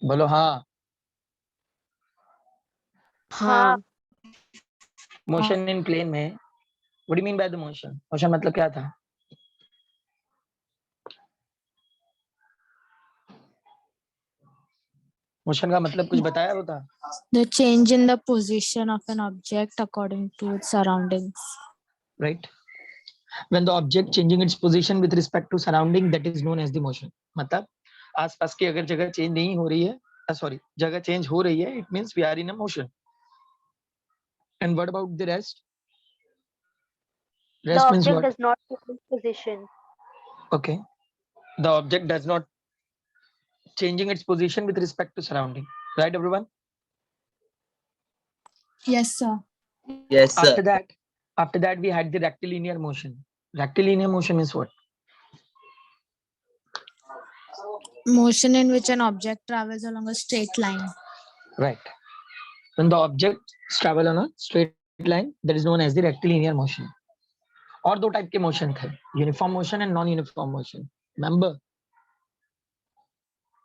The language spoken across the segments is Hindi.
बोलो हाँ। हाँ। मोशन इन प्लेन में what do you mean by the motion? Motion मतलब क्या था? मोशन का मतलब कुछ बताया होता? The change in the position of an object according to its surroundings. Right. When the object changing its position with respect to surrounding, that is known as the motion. मतलब आसपास की अगर जगह चेंज नहीं हो रही है, सॉरी जगह चेंज हो रही है, it means we are in a motion. And what about the rest? The Rest means object what? does not change position. Okay. The object does not changing its position with respect to surrounding. Right, everyone? Yes, sir. Yes, sir. After that, we had the rectilinear motion. Rectilinear motion is what? Motion in which an object travels along a straight line. Right. When the objects travel on a straight line, that is known as the rectilinear motion. और दो टाइप के मोशन थे, uniform motion and non uniform motion. Remember?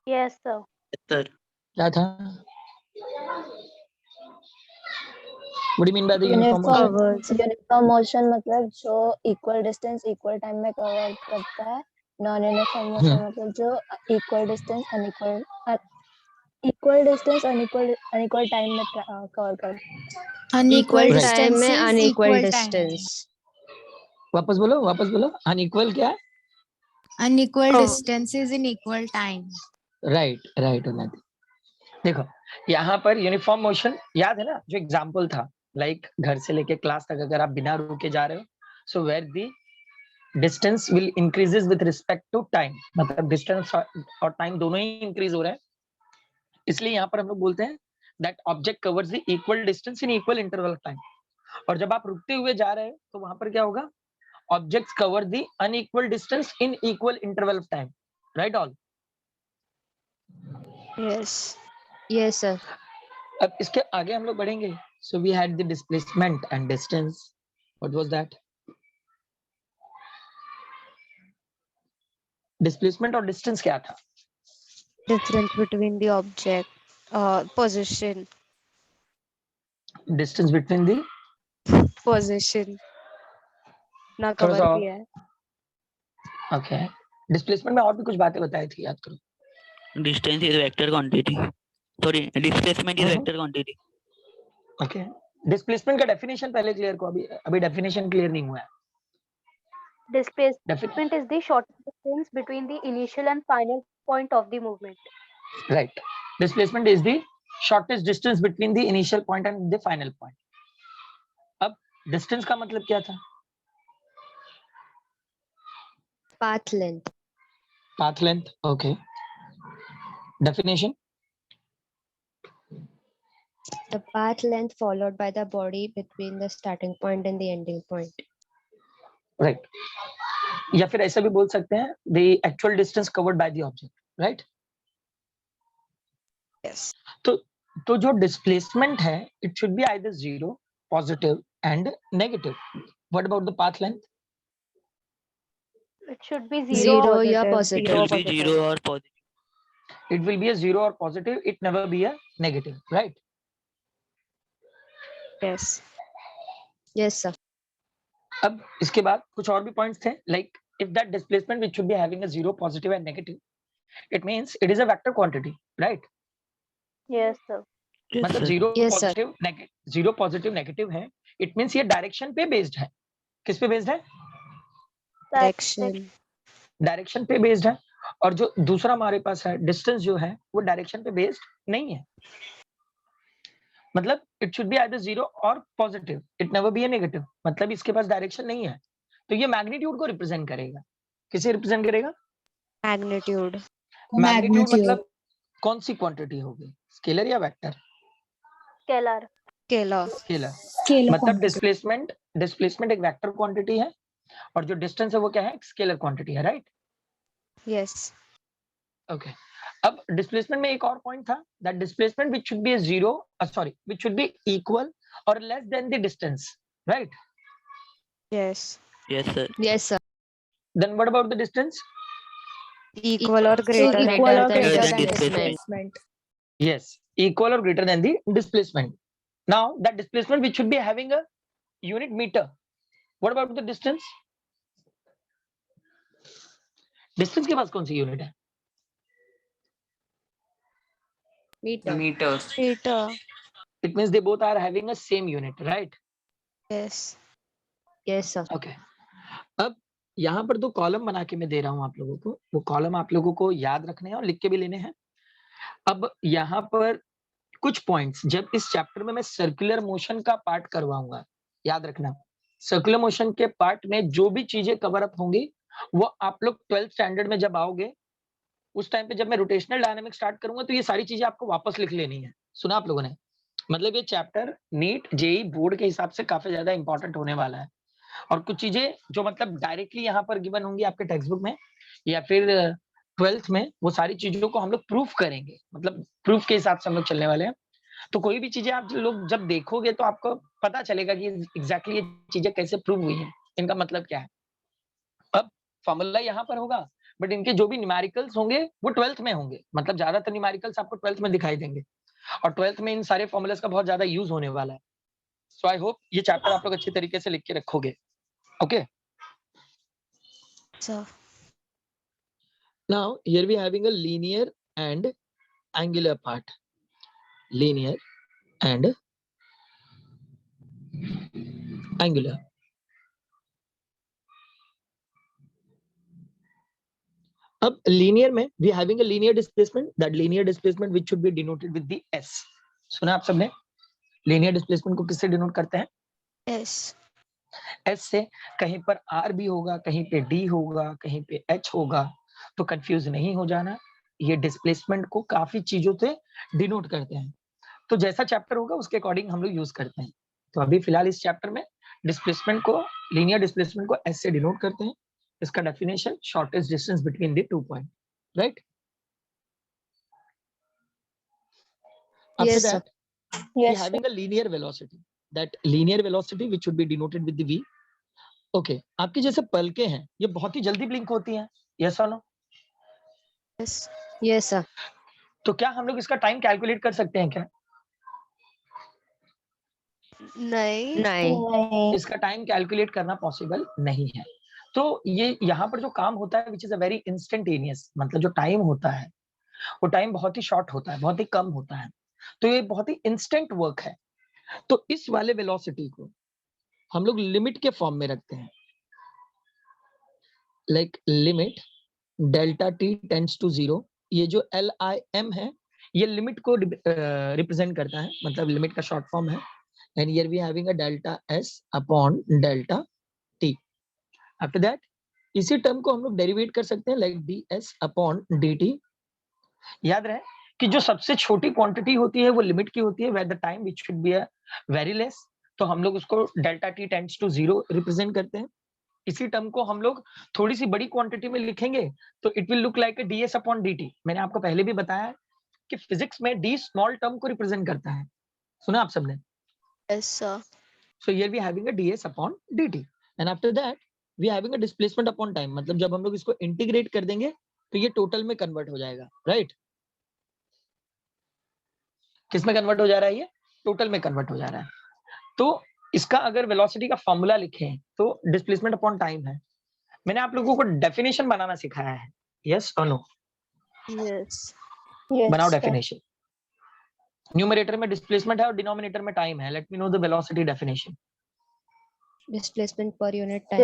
Yes, sir. Sir. क्या था? What do you mean by the uniform motion? Uniform motion मतलब जो इक्वल डिस्टेंस इक्वल टाइम में कवर करता है. नॉन यूनिफॉर्म मोशन मतलब जो इक्वल डिस्टेंस अनइक्वल टाइम में कवर करता है. Unequal Right. distance में is unequal equal distance. वापस बोलो. अनइक्वल क्या है? time. Unequal Oh. distance is in equal time. Right. देखो यहाँ पर यूनिफॉर्म मोशन याद है ना, जो एग्जाम्पल था, लाइक घर से लेके क्लास तक अगर आप बिना रुके जा रहे हो, so where the distance will increases with respect to time, मतलब डिस्टेंस और टाइम दोनों ही इंक्रीज हो रहे हैं, इसलिए यहाँ पर हम लोग बोलते हैं that object covers the equal distance in equal interval of time. और जब आप रुकते हुए जा रहे हो तो वहां पर क्या होगा? Objects cover the unequal distance in equal interval of time. Right all? Yes, sir. अब इसके आगे हम लोग बढ़ेंगे. So we had the displacement and distance. What was that? Displacement और डिस्टेंस क्या था? Difference between the object, position. Distance between the Position. ना थोड़ा कवर सा. किया है. ओके. डिस्प्लेसमेंट में और भी कुछ बातें बताई थी, याद करो. Distance is vector quantity. Sorry, displacement is vector quantity. Okay. Displacement का डेफिनेशन पहले क्लियर को, अभी डेफिनेशन क्लियर नहीं हुआ है. Displacement is the shortest distance between the initial and final point of the movement. Right. Displacement is the shortest distance between the initial point and the final point. अब distance का मतलब क्या था? Path length. Path length. Okay. Definition? The path length followed by the body between the starting point and the ending point. Right. या फिर ऐसा भी बोल सकते हैं the actual distance covered by the object. Right? Yes. तो जो displacement है, it should be either zero, positive and negative. What about the path length? It should be Zero or या positive. It positive. will be zero or positive. It will be a zero or positive. It never be a negative. Right? Yes. Yes, sir. अब इसके बाद कुछ और भी पॉइंट्स थे, like if that displacement which should be having a zero, positive and negative, it means it is a vector quantity, right? Yes, sir. Yes, मतलब sir. Zero Yes, sir. Positive zero positive negative है, it means ये डायरेक्शन पे बेस्ड है. किस पे बेस्ड है? Direction. डायरेक्शन पे बेस्ड है. और जो दूसरा हमारे पास है डिस्टेंस जो है वो डायरेक्शन पे बेस्ड नहीं है. मतलब it should be either zero और positive, it never be a negative. मतलब इसके पास डायरेक्शन नहीं है, तो ये मैग्नीट्यूड को रिप्रेजेंट करेगा. किसे रिप्रेजेंट करेगा? Magnitude. मैग्नीट्यूड मतलब कौन सी क्वांटिटी होगी, स्केलर या वेक्टर? Scalar. Scalar. स्केलर. मतलब डिस्प्लेसमेंट एक वेक्टर क्वांटिटी है और जो डिस्टेंस है वो क्या है? स्केलर क्वांटिटी है. राइट? Yes. ओके. अब डिस्प्लेसमेंट में एक और पॉइंट था, that displacement which should be a zero, sorry which should be equal और less than the distance. Right? Yes. Yes, sir. Yes, sir. Then what about the distance? Equal or greater equal or than greater than displacement. displacement. Yes, equal or greater than the displacement. Now that displacement which should be having a unit meter. What about the distance? Distance के पास कौन सी यूनिट है? Meter. meters. Meter. It means they both are having a same unit, right? Yes. Yes, sir. Okay. अब यहाँ पर दो कॉलम बना के मैं दे रहा हूँ आप लोगों को, वो कॉलम आप लोगों को याद रखने हैं और लिख के भी लेने हैं। अब यहाँ पर कुछ पॉइंट्स जब इस चैप्टर में मैं सर्कुलर मोशन का पार्ट करवाऊंगा, याद रखना सर्कुलर मोशन के पार्ट में जो भी चीजें कवर अप होंगी वो आप लोग 12th स्टैंडर्ड में जब आओगे उस टाइम पे जब मैं रोटेशनल डायनामिक स्टार्ट करूंगा तो ये सारी चीजें आपको वापस लिख लेनी है। सुना आप लोगों ने? मतलब ये चैप्टर नीट जेई बोर्ड के हिसाब से काफी ज्यादा इंपॉर्टेंट होने वाला है और कुछ चीजें जो मतलब डायरेक्टली यहाँ पर गिवन होंगी आपके टेक्स्ट बुक में या फिर 12th में, वो सारी चीजों को हम लोग प्रूफ करेंगे, मतलब प्रूफ के हिसाब से हम लोग चलने वाले हैं। तो कोई भी चीजें आप लोग जब देखोगे तो आपको पता चलेगा कि एग्जैक्टली ये चीजें कैसे प्रूव हुई हैं, इनका मतलब क्या है। अब फॉर्मूला यहाँ पर होगा बट इनके जो भी न्यूमेरिकल्स होंगे वो 12th में होंगे, मतलब ज्यादातर न्यूमेरिकल्स आपको 12th में दिखाई देंगे और 12th में इन सारे फॉर्मूलास का बहुत ज्यादा यूज होने वाला है। सो आई होप ये चैप्टर आप लोग अच्छी तरीके से लिख के रखोगे। Okay, Sir. now here we having a linear and angular part. Linear and angular. अब linear में we having a linear displacement, that linear displacement which should be denoted with the s. सुना आप सबने? linear displacement को किससे डिनोट करते हैं? Yes. s से। कहीं पर r भी होगा, कहीं पे d होगा, कहीं पे h होगा, तो कंफ्यूज नहीं हो जाना। ये डिस्प्लेसमेंट को काफी चीजों से डिनोट करते हैं, तो जैसा चैप्टर होगा उसके अकॉर्डिंग हम लोग यूज करते हैं। तो अभी फिलहाल इस चैप्टर में डिस्प्लेसमेंट को, लीनियर डिस्प्लेसमेंट को s से डिनोट करते हैं। इसका definition shortest distance between the two point, right? Yes, sir. we Yes, having a linear velocity, that linear velocity which should be denoted with the v. Okay, आपकी जैसे पलकें हैं ये बहुत ही जल्दी ब्लिंक होती हैं, yes or no? Yes. Yes, sir. तो क्या हम लोग इसका टाइम कैलकुलेट कर सकते हैं क्या? नहीं. Nine. नहीं। इसका टाइम कैलकुलेट करना पॉसिबल नहीं है। तो ये यहाँ पर जो काम होता है which is a very instantaneous, मतलब जो टाइम होता है वो टाइम बहुत ही शॉर्ट होता है, बहुत ही कम होता है, तो ये बहुत ही इंस्टेंट वर्क है। तो इस वाले वेलोसिटी को हम लोग लिमिट के फॉर्म में रखते हैं, like limit delta T tends to 0। ये जो LIM है ये लिमिट को रिप्रेजेंट करता है, मतलब लिमिट का शॉर्ट फॉर्म है। And here we having a delta S upon delta T। After that इसी टर्म को हम लोग डेरिवेट कर सकते हैं लाइक ds अपॉन dt। याद रहे कि जो सबसे छोटी क्वांटिटी होती है वो लिमिट की होती है, where the time which should be very less, तो हम लोग उसको delta t tends to 0 represent करते हैं। इसी टर्म को हम लोग थोड़ी सी बड़ी क्वांटिटी में लिखेंगे तो it will look like ds upon dt। मैंने आपको पहले भी बताया कि फिजिक्स में d स्मॉल टर्म को रिप्रेजेंट करता है, सुना आप सबने? Yes, sir. So here we having a ds upon dt and after that we having a displacement upon time, मतलब जब हम लोग इसको इंटीग्रेट कर देंगे तो ये टोटल में कन्वर्ट हो जाएगा, राइट? किस में कन्वर्ट हो जा रहा है? ये टोटल में कन्वर्ट हो जा रहा है। तो इसका अगर वेलोसिटी का फॉर्मूला लिखें तो डिस्प्लेसमेंट अपॉन टाइम है। मैंने आप लोगों को डेफिनेशन बनाना सिखाया है, यस और नो? Yes. Yes, बनाओ sir. डेफिनेशन। न्यूमरेटर में डिस्प्लेसमेंट है और डिनोमिनेटर में टाइम है। Late me know the velocity definition. Displacement per unit time.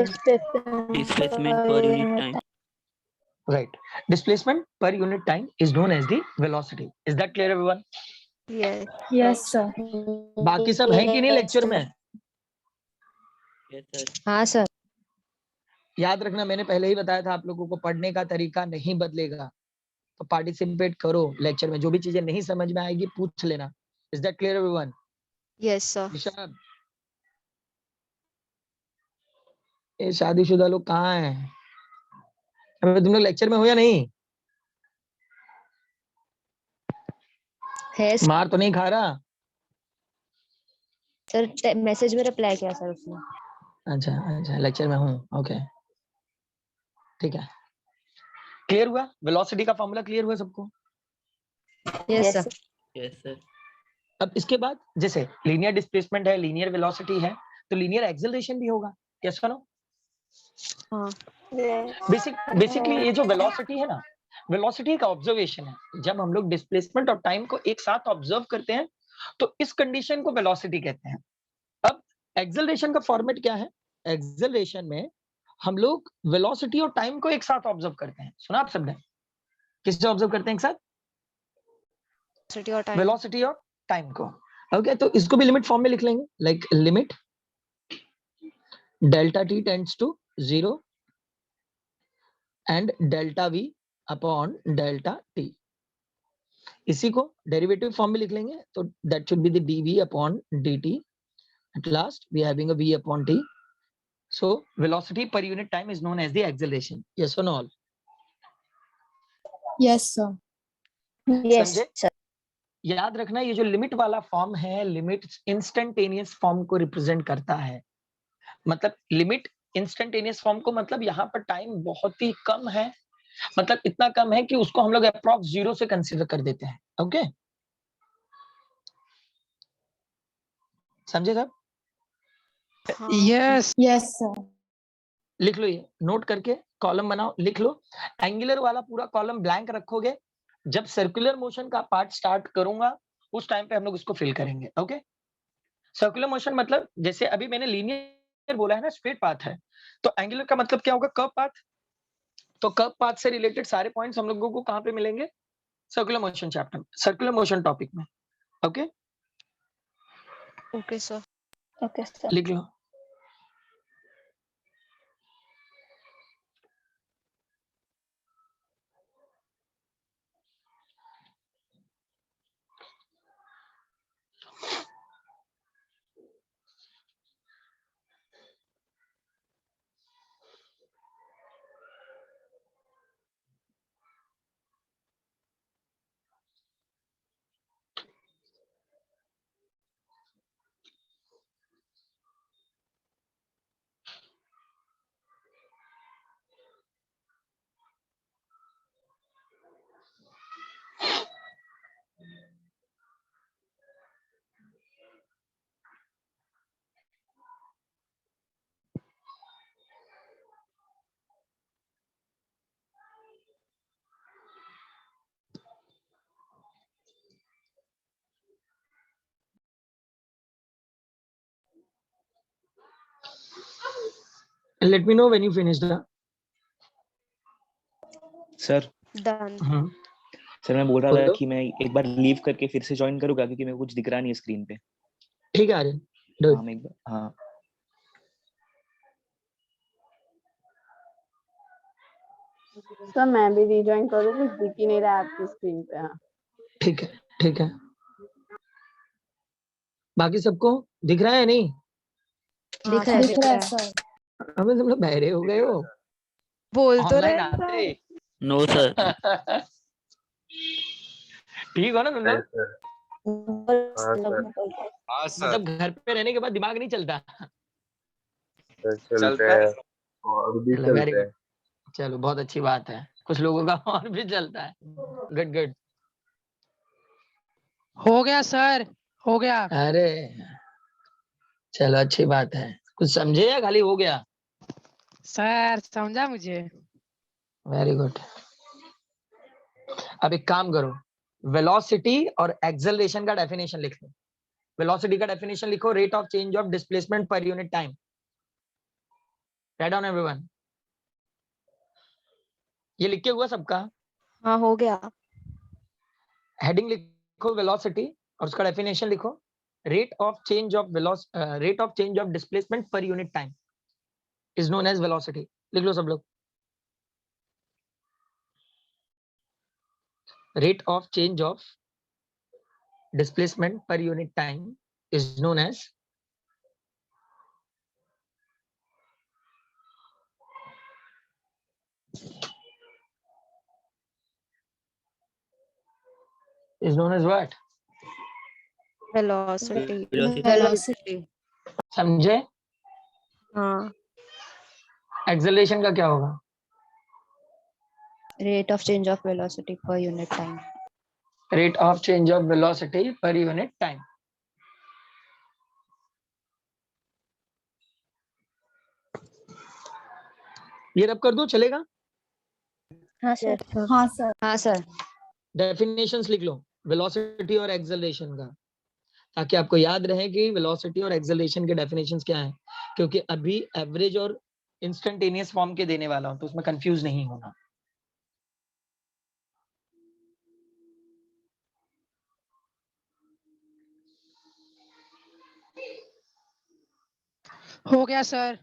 Displacement per unit time. Right. Displacement per unit time is known as the velocity. Is that clear everyone? Yes. Yes, sir. बाकी सब हैं कि नहीं लेक्चर में? Yes, sir. हाँ, sir. याद रखना मैंने पहले ही बताया था आप लोगों को पढ़ने का तरीका नहीं बदलेगा, तो पार्टिसिपेट करो लेक्चर में, जो भी चीजें नहीं समझ में आएगी पूछ लेना। Is that clear everyone? Yes, sir. Rishabh, ये शादीशुदा लोग कहाँ हैं? अबे तुम लोग लेक्चर में हो या नहीं? है मार तो नहीं खा रहा? सर, मैसेज में रिप्लाई किया सर उसने। अच्छा अच्छा, लेक्चर में हूँ, ओके ठीक है। क्लियर हुआ? वेलोसिटी का फॉर्मूला क्लियर हुआ सबको? Yes Yes, sir. sir. Yes, sir. अब इसके बाद जैसे लीनियर डिस्प्लेसमेंट है, लीनियर वेलोसिटी है, तो लीनियर एक्सेलरेशन भी होगा। यस और नो? बेसिकली ये जो वेलोसिटी है ना, वेलोसिटी का ऑब्जर्वेशन है। जब हम लोग डिस्प्लेसमेंट और टाइम को एक साथ ऑब्जर्व करते हैं तो इस कंडीशन को वेलोसिटी कहते हैं। अब एक्सेलरेशन का फॉर्मेट क्या है? एक्सेलरेशन में हम लोग वेलोसिटी और टाइम को एक साथ ऑब्जर्व करते हैं। सुना आप सबने? किससे ऑब्जर्व करते हैं एक साथ? वेलोसिटी और टाइम को। ओके, तो इसको भी लिमिट फॉर्म में लिख लेंगे, like limit delta T tends to 0 and delta V upon delta T. इसी को डेरिवेटिव फॉर्म में लिख लेंगे, तो that should be the dv upon dt. At last we are having a v upon t. So velocity per unit time is known as the acceleration. Yes or no all? Yes, sir. Yes, समझे? sir. याद रखना, ये जो लिमिट वाला फॉर्म है, लिमिट इंस्टेंटेनियस फॉर्म को रिप्रेजेंट करता है। मतलब लिमिट इंस्टेंटेनियस फॉर्म को मतलब यहाँ पर टाइम बहुत ही कम है, मतलब इतना कम है कि उसको हम लोग अप्रॉक्स 0 से कंसीडर कर देते हैं। ओके, समझे सब? Yes. Yes, sir. लिख लो, ये नोट करके कॉलम बनाओ, लिख लो। एंगुलर वाला पूरा कॉलम ब्लैंक रखोगे, जब सर्कुलर मोशन का पार्ट स्टार्ट करूंगा उस टाइम पे हम लोग उसको फिल करेंगे। ओके, सर्कुलर मोशन मतलब जैसे अभी मैंने लीनियर बोला है ना, स्ट्रेट पाथ है, तो एंगुलर का मतलब क्या होगा? Curve path. तो कर्व पाथ से रिलेटेड सारे पॉइंट्स हम लोगों को कहां पे मिलेंगे? सर्कुलर मोशन चैप्टर में, सर्कुलर मोशन टॉपिक में। Okay, Okay, sir. Okay, sir. लिख लो। Let me know when you finish the. Sir Done. Sir मैं बोल रहा था बोलो। कि मैं एक बार लीव करके फिर से ज्वाइन करूंगा क्योंकि मेरे को कुछ दिख रहा नहीं है स्क्रीन पे। ठीक है आर्यन, डू हाँ मैं एक बार, हाँ सर मैं भी रीजॉइन करूँ, कुछ दिख ही नहीं रहा है आपकी स्क्रीन पे। हाँ ठीक है, ठीक है। बाकी सबको दिख रहा है नहीं? दिख रहा है, दिख रहा है, sir. अबे तुम लोग बहरे हो गए हो, बोल तो ऑनलाइन रहे हैं आते। No, sir. ठीक हो ना तुम लोग? हाँ सर, मतलब घर पे रहने के बाद दिमाग नहीं चलता? चलते हैं और भी चलो, वेरी चलते हैं। गुड। चलो, बहुत अच्छी बात है, कुछ लोगों का और भी चलता है। Good good. हो गया सर, हो गया। अरे चलो, अच्छी बात है। कुछ समझे या खाली हो गया? सर समझा मुझे। Very good. अब एक काम करो, वेलोसिटी और एक्सेलरेशन का डेफिनेशन लिख लो। वेलोसिटी का डेफिनेशन लिखो, rate of change of displacement per unit time. Write down everyone. ये लिख के हुआ सबका? हाँ हो गया। हेडिंग लिखो वेलोसिटी और उसका डेफिनेशन लिखो, rate of change of displacement per unit time is known as velocity. लिख लो सब लोग। Rate of change of displacement per unit time is known as what? Velocity. Velocity. समझे? हाँ। एक्सेलरेशन का क्या होगा? Rate of change of velocity per unit time. rate of change of velocity per unit time. ये रब कर दो, चलेगा? हाँ सर। Yes, sir. हाँ सर। हाँ sir. डेफिनेशंस लिख लो वेलोसिटी और एक्सेलरेशन का, ताकि आपको याद रहे कि वेलोसिटी और एक्सेलरेशन के डेफिनेशंस क्या है, क्योंकि अभी एवरेज और इंस्टेंटेनियस फॉर्म के देने वाला हूं, तो उसमें कंफ्यूज नहीं होना। हो गया सर।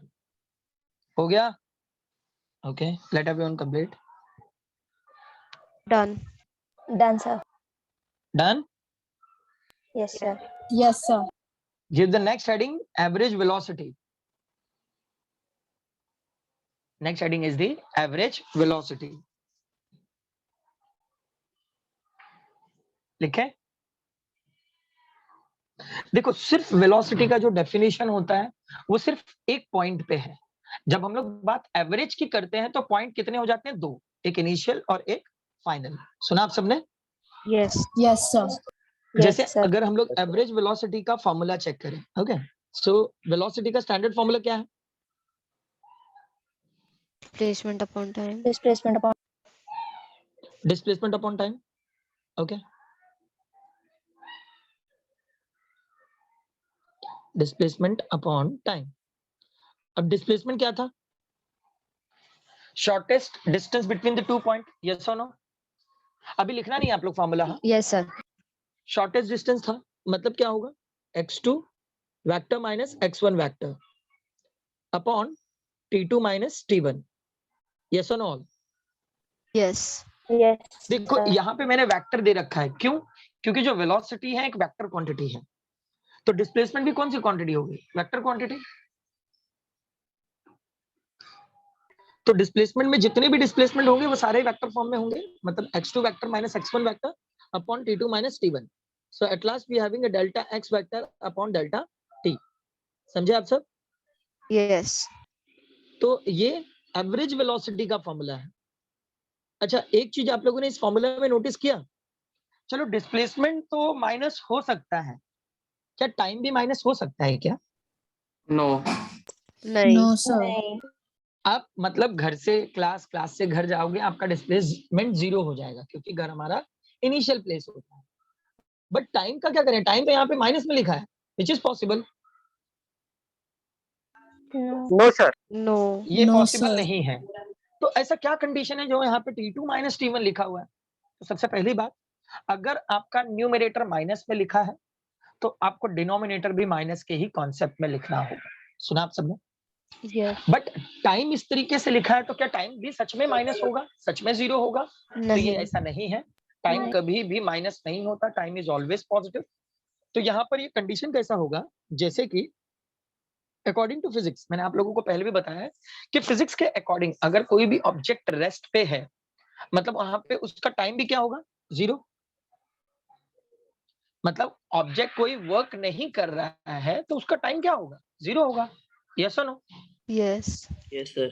हो गया? Okay, late everyone complete. Done. Done sir. Done? Yes sir. Yes, sir. Give the next heading average velocity. Next heading is the average velocity. लिखे? देखो, सिर्फ वेलोसिटी का जो डेफिनेशन होता है वो सिर्फ एक पॉइंट पे है। जब हम लोग बात एवरेज की करते हैं तो पॉइंट कितने हो जाते हैं? 2, एक इनिशियल और एक फाइनल। सुना आप सबने? Yes. Yes, sir. जैसे Yes sir. अगर हम लोग एवरेज वेलोसिटी का फॉर्मूला चेक करें, ओके, सो वेलोसिटी का स्टैंडर्ड फॉर्मूला क्या है? Displacement upon time. Displacement upon displacement upon time. Okay, displacement upon time. अब डिस्प्लेसमेंट क्या था? Shortest distance between the 2 point. Yes और नो? अभी लिखना नहीं है आप लोग formula. Yes sir. Shortest distance था, मतलब क्या होगा? x2 vector minus x1 vector upon t2 minus t1। Yes और नो? Yes. yes देखो sir. यहाँ पे मैंने वेक्टर दे रखा है, क्यों? क्योंकि जो वेलोसिटी है एक वेक्टर क्वांटिटी है, तो डिस्प्लेसमेंट भी कौन सी क्वांटिटी होगी? Vector quantity. तो डिस्प्लेसमेंट में जितने भी डिस्प्लेसमेंट होंगे वो सारे वेक्टर फॉर्म में होंगे, मतलब x2 vector minus x1 vector upon t2 minus t1। So at last we having a delta x vector upon delta t। समझे आप सब? Yes. तो ये एवरेज वेलोसिटी का फॉर्मूला है। अच्छा, एक चीज आप लोगों ने इस फॉर्मूला में नोटिस किया? चलो, डिस्प्लेसमेंट तो माइनस हो सकता है, क्या टाइम भी माइनस हो सकता है क्या? नो। नहीं. No, sir. नहीं। आप मतलब घर से क्लास, क्लास से घर जाओगे, आपका डिस्प्लेसमेंट 0 हो जाएगा, क्योंकि घर हमारा इनिशियल प्लेस होता है। बट टाइम का क्या करें? टाइम तो यहाँ पे माइनस में लिखा है, which is possible? No sir. No. ये No, पॉसिबल sir. नहीं है। तो ऐसा क्या कंडीशन है जो यहाँ पे t2 माइनस t1 लिखा हुआ है? तो सबसे पहली बात, अगर आपका न्यूमरेटर माइनस में लिखा है तो आपको डिनोमिनेटर भी माइनस के ही कॉन्सेप्ट में लिखना होगा। सुना आप सबने? Yes. बट टाइम इस तरीके से लिखा है तो क्या टाइम भी सच में माइनस होगा, सच में 0 होगा? तो ये नहीं. ऐसा नहीं है, टाइम कभी भी माइनस नहीं होता, टाइम इज ऑलवेज पॉजिटिव। तो यहाँ पर ये कंडीशन कैसा होगा, जैसे कि अकॉर्डिंग टू फिजिक्स, मैंने आप लोगों को पहले भी बताया है कि फिजिक्स के अकॉर्डिंग अगर कोई भी ऑब्जेक्ट रेस्ट पे है, मतलब वहां पे उसका टाइम भी क्या होगा? 0। मतलब ऑब्जेक्ट कोई वर्क नहीं कर रहा है तो उसका टाइम क्या होगा? 0 होगा। यस और नो? Yes. Yes, sir.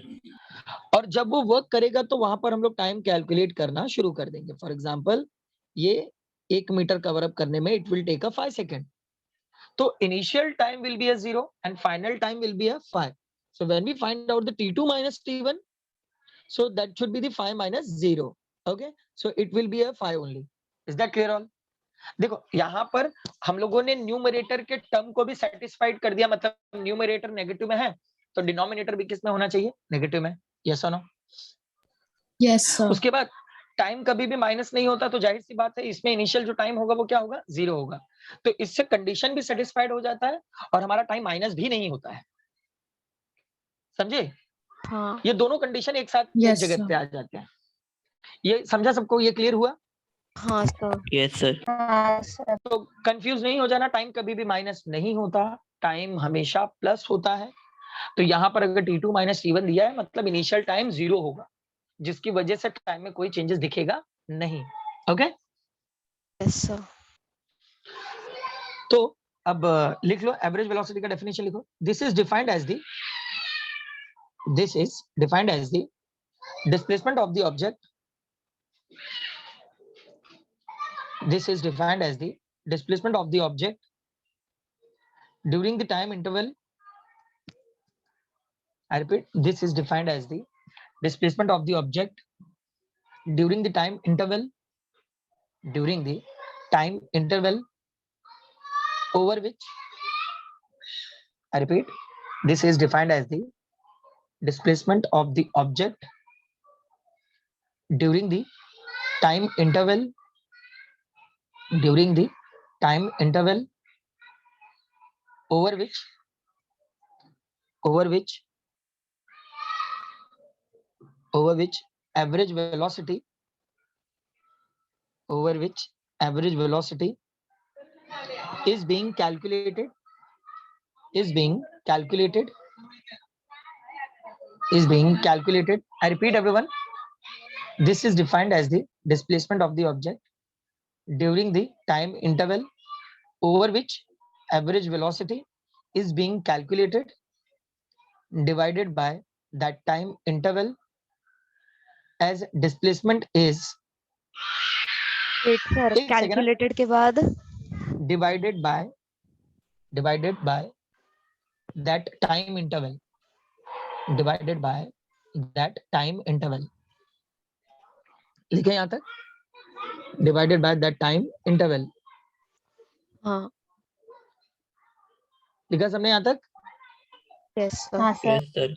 और जब वो वर्क करेगा तो वहां पर हम लोग टाइम कैलकुलेट करना शुरू कर देंगे। फॉर एग्जांपल, ये 1 मीटर कवर अप करने में it will take a 5 second, तो initial time will be a 0 and final time will be a 5। So when we find out the t2 minus t1, so that should be the 5 minus 0. okay, so it will be a 5 only. is that clear all? देखो यहाँ पर हम लोगों ने न्यूमरेटर के टर्म को भी सेटिस्फाइड कर दिया, मतलब न्यूमरेटर नेगेटिव में है तो डिनोमिनेटर भी किस में होना चाहिए? नेगेटिव में। यस और नो? Yes, sir. उसके बाद टाइम कभी भी माइनस नहीं होता, तो जाहिर सी बात है इसमें इनिशियल जो टाइम होगा वो क्या होगा? 0 होगा। तो इससे कंडीशन भी सेटिस्फाइड हो जाता है और हमारा टाइम माइनस भी नहीं होता है। समझे? हाँ. ये दोनों कंडीशन एक साथ एक Yes, जगह sir. पे आ जाते हैं। ये समझा सबको? ये क्लियर हुआ? हाँ sir. Yes, sir. हाँ सर। तो कंफ्यूज नहीं हो जाना, टाइम कभी भी माइनस नहीं होता, टाइम हमेशा प्लस होता है। तो यहाँ पर अगर t2 माइनस t1 दिया है मतलब इनिशियल टाइम 0 होगा, जिसकी वजह से टाइम में कोई चेंजेस दिखेगा नहीं। ओके? Yes sir. तो अब लिख लो एवरेज वेलोसिटी का डेफिनेशन लिखो। This is defined as the displacement of the object this is defined as the displacement of the object during the time interval. I repeat, this is defined as the displacement of the object during the time interval over which, I repeat, this is defined as the displacement of the object during the time interval over which average velocity is being calculated. I repeat, everyone, this is defined as the displacement of the object during the time interval over which average velocity is being calculated, divided by that time interval as displacement is. Wait, sir. एक second. Calculated के बाद divided by that time interval, लिखे यहाँ तक, divided by that time interval. हाँ. लिखा सबने यहाँ तक? Yes, sir. हाँ सर. Yes, sir.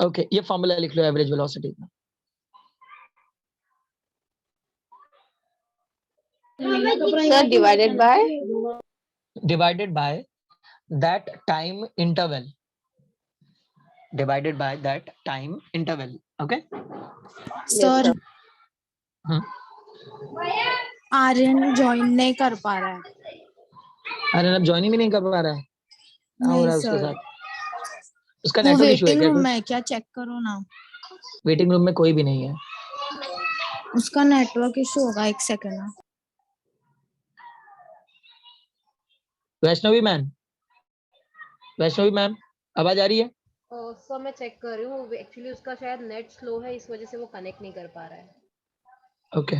ओके, ये फॉर्मूला लिख लो एवरेज वेलोसिटी का. Sir divided by that time interval. Okay. Sir हाँ. आर्यन ज्वाइन नहीं कर पा रहा है. अरे अब ज्वाइन भी नहीं कर पा रहा है. क्या हो नहीं रहा है उसके सर. साथ? उसका वो नेटवर्क इशू है वेटिंग क्या? रूम में है क्या? चेक करो ना. वेटिंग रूम में कोई भी नहीं है. उसका नेटवर्क इशू होगा. एक सेकंड. वैष्णवी मैम, आवाज आ रही है? सर मैं चेक कर रही हूँ, एक्चुअली उसका शायद नेट स्लो है, इस वजह से वो कनेक्ट नहीं कर पा रहा है. ओके.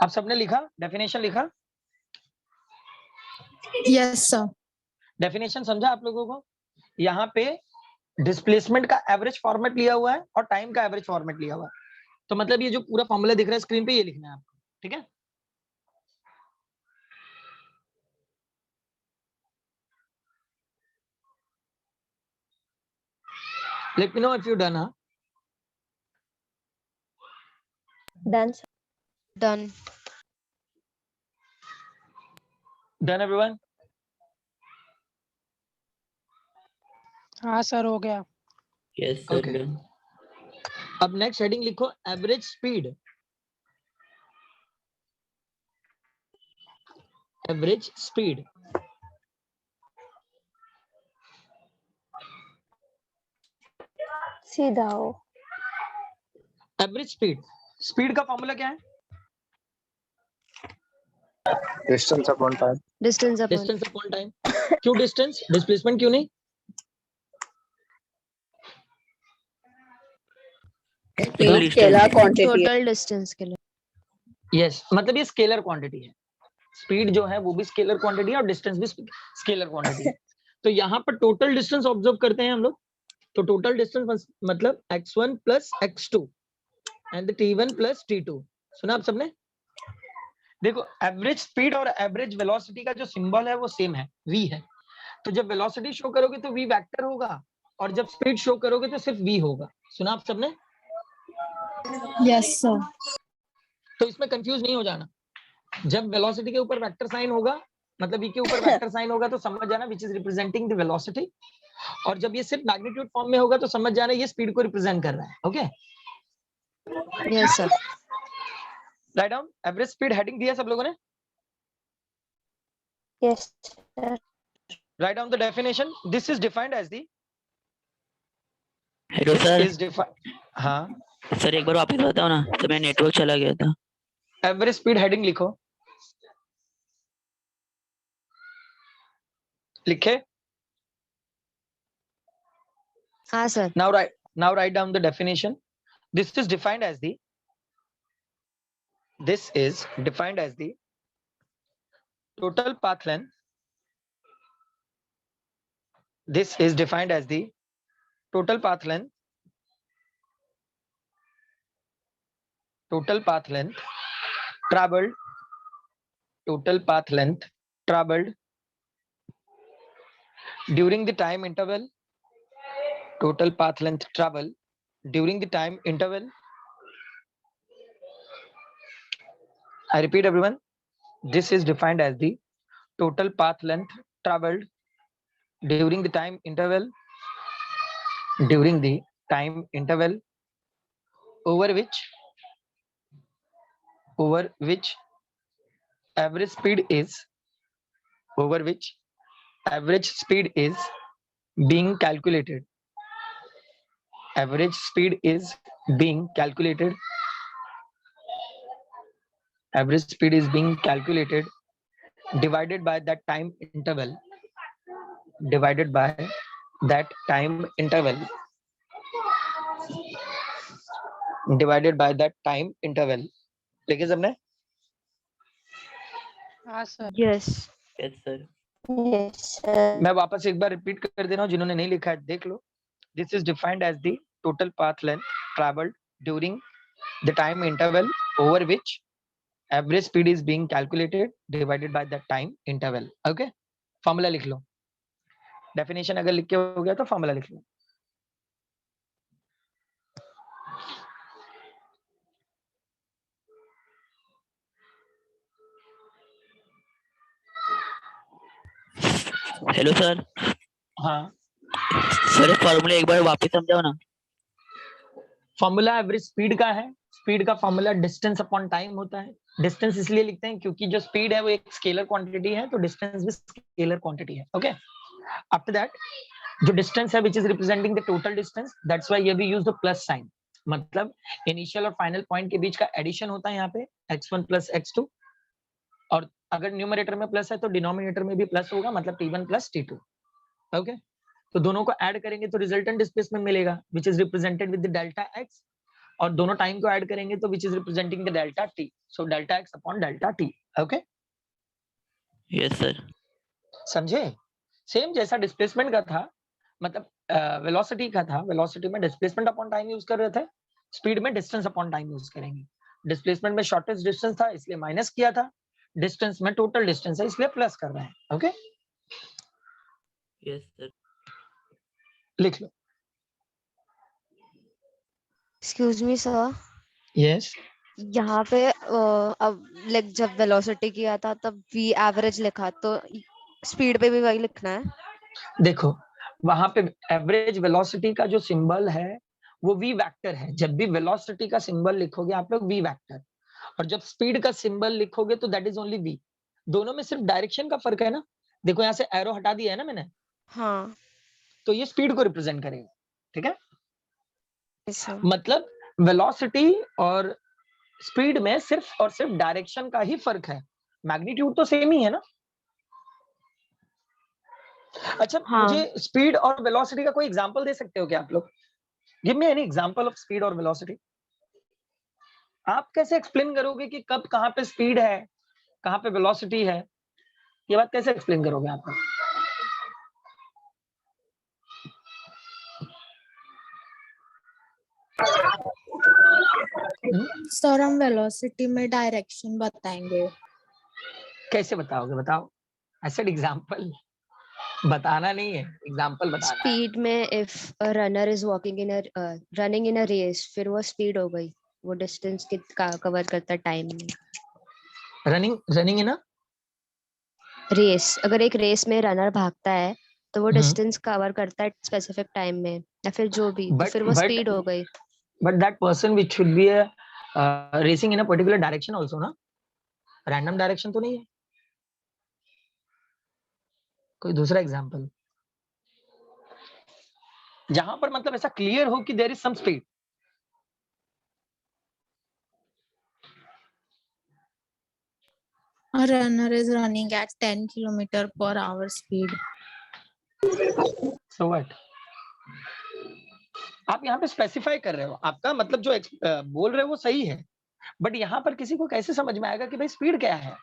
आप सबने लिखा? डेफिनेशन लिखा? Yes sir. डेफिनेशन समझा आप लोगों को? यहाँ पे डिस्प्लेसमेंट का एवरेज फॉर्मेट लिया हुआ है और टाइम का एवरेज फॉर्मेट लिया हुआ है. तो मतलब ये जो पूरा फॉर्मूला दिख रहा है स्क्रीन पे, ये लिखना है आपको. ठीक है? Late me know if you done. हाँ, Done. Done. Done everyone? हाँ सर हो गया. Yes, sir. Okay. Done. अब नेक्स्ट हेडिंग लिखो, एवरेज स्पीड. सीधा हो. एवरेज स्पीड का फॉर्मूला क्या है? Distance upon time. Distance upon. Distance upon time. क्यों डिस्टेंस? डिस्प्लेसमेंट क्यों नहीं? Scalar quantity. Total distance के लिए. यस, मतलब ये स्केलर क्वांटिटी है. स्पीड जो है वो भी स्केलर क्वांटिटी है और डिस्टेंस भी स्केलर क्वांटिटी है. तो यहाँ पर टोटल डिस्टेंस ऑब्जर्व करते हैं हम लोग. तो टोटल डिस्टेंस मतलब x1 plus x2 and t1 plus t2. सुना आप सबने? देखो, एवरेज स्पीड और एवरेज वेलोसिटी का जो सिंबल है वो सेम है, v है. तो जब वेलोसिटी शो करोगे तो v वेक्टर होगा और जब स्पीड शो करोगे तो सिर्फ v होगा. सुना आप सबने? Yes sir. तो इसमें कंफ्यूज नहीं हो जाना. जब वेलोसिटी के ऊपर वेक्टर साइन होगा, मतलब v के ऊपर वेक्टर साइन होगा, तो समझ जाना which is representing the velocity. और जब ये सिर्फ मैग्नीट्यूड फॉर्म में होगा तो समझ जाना ये स्पीड को रिप्रेजेंट कर रहा है. Okay. Yes, sir. Write down. Average speed heading दिया सब लोगों ने? Yes, sir. Write down the definition. This is defined as the hello sir. Is defined. हाँ, सर एक बार वापस बताओ ना, तो मेरा नेटवर्क चला गया था. एवरेज स्पीड हेडिंग लिखो. लिखे? हाँ sir. Now write down the definition. This is defined as the total path length. This is defined as the total path length. Total path length traveled. Total path length traveled during the time interval. Total path length travel during the time interval. I repeat, everyone. This is defined as the total path length traveled during the time interval. During the time interval over which average speed is being calculated. Average speed is being calculated. Average speed is being calculated divided by that time interval. Divided by that time interval. Divided by that time interval. लिखे सबने? हाँ sir. Yes. Yes, sir. Yes, sir. मैं वापस एक बार रिपीट कर दे रहा हूँ, जिन्होंने नहीं लिखा है देख लो. This is defined as the total path length traveled during the time interval over which average speed is being calculated divided by the time interval. Okay? Formula लिख लो. डेफिनेशन अगर लिख के हो गया तो फॉर्मूला लिख लो. Hello sir. हाँ, सर फॉर्मूला एक बार वापस समझाओ ना. फॉर्मूला एवरेज स्पीड का है. स्पीड का फॉर्मूला डिस्टेंस अपॉन टाइम होता है. डिस्टेंस इसलिए लिखते हैं क्योंकि जो स्पीड है वो एक स्केलर क्वांटिटी है, तो डिस्टेंस भी स्केलर क्वांटिटी है. ओके. आफ्टर दैट जो डिस्टेंस है which is representing the total distance, that's why we use the plus sign. मतलब इनिशियल और फाइनल पॉइंट के बीच का एडिशन होता है यहाँ पे x1 प्लस x2, और अगर न्यूमरेटर में प्लस है तो डिनोमिनेटर में भी प्लस होगा, मतलब t1 प्लस t2. ओके. तो दोनों को ऐड करेंगे तो रिजल्टेंट डिस्प्लेसमेंट मिलेगा which is represented with the delta x, और दोनों टाइम को ऐड करेंगे तो which is representing the delta t. So delta x upon delta t. Okay. Yes sir. समझे? सेम जैसा डिस्प्लेसमेंट का था, मतलब वेलोसिटी का था. वेलोसिटी में डिस्प्लेसमेंट अपॉन टाइम यूज कर रहे थे, स्पीड में डिस्टेंस अपॉन टाइम यूज करेंगे. डिस्प्लेसमेंट में शॉर्टेस्ट डिस्टेंस था इसलिए माइनस किया था, डिस्टेंस में टोटल डिस्टेंस है इसलिए प्लस कर रहे हैं. ओके. Yes sir. लिख लो. Excuse me, sir. यस. यहाँ पे अब लाइक जब वेलोसिटी किया था तब v एवरेज लिखा, तो स्पीड पे भी वही लिखना है. देखो वहां पे एवरेज वेलोसिटी का जो सिंबल है वो v वेक्टर है. जब भी वेलोसिटी का सिंबल लिखोगे आप लोग v वेक्टर, और जब स्पीड का सिंबल लिखोगे तो दैट इज ओनली v. दोनों में सिर्फ डायरेक्शन का फर्क है ना. देखो यहाँ से एरो हटा दिया है ना मैंने, हाँ. तो ये स्पीड को रिप्रेजेंट करेगा. ठीक है. Yes, sir. मतलब वेलोसिटी और स्पीड में सिर्फ और सिर्फ डायरेक्शन का ही फर्क है, मैग्नीट्यूड तो सेम ही है ना. अच्छा, हाँ. मुझे स्पीड और वेलोसिटी का कोई एग्जांपल दे सकते हो क्या आप लोग? Give me any example of speed और वेलोसिटी. आप कैसे एक्सप्लेन करोगे कि कब कहां पे स्पीड है, कहां पे वेलोसिटी है? ये बात कैसे एक्सप्लेन करोगे आप? सर हम वेलोसिटी में डायरेक्शन बताएंगे. कैसे बताओगे? बताओ. ऐसे एग्जांपल बताना नहीं है, एग्जांपल बताना. स्पीड में if a runner is walking in running in a race, फिर वो स्पीड हो गई, वो डिस्टेंस कितना कवर करता है टाइम में. रनिंग इन अ रेस, अगर एक रेस में रनर भागता है तो वो डिस्टेंस कवर करता है स्पेसिफिक टाइम में, या फिर जो भी, तो फिर वो स्पीड हो गई. But that person which should B racing in a particular direction also ना. रैंडम डायरेक्शन तो नहीं है. कोई दूसरा एग्जांपल जहां पर मतलब ऐसा क्लियर हो कि there is some speed. A runner is running at 10 km/h speed. So what, आप यहाँ पे स्पेसिफाई कर रहे हो, आपका मतलब जो बोल रहे हो वो सही है, बट यहाँ पर किसी को कैसे समझ में आएगा कि भाई स्पीड क्या है?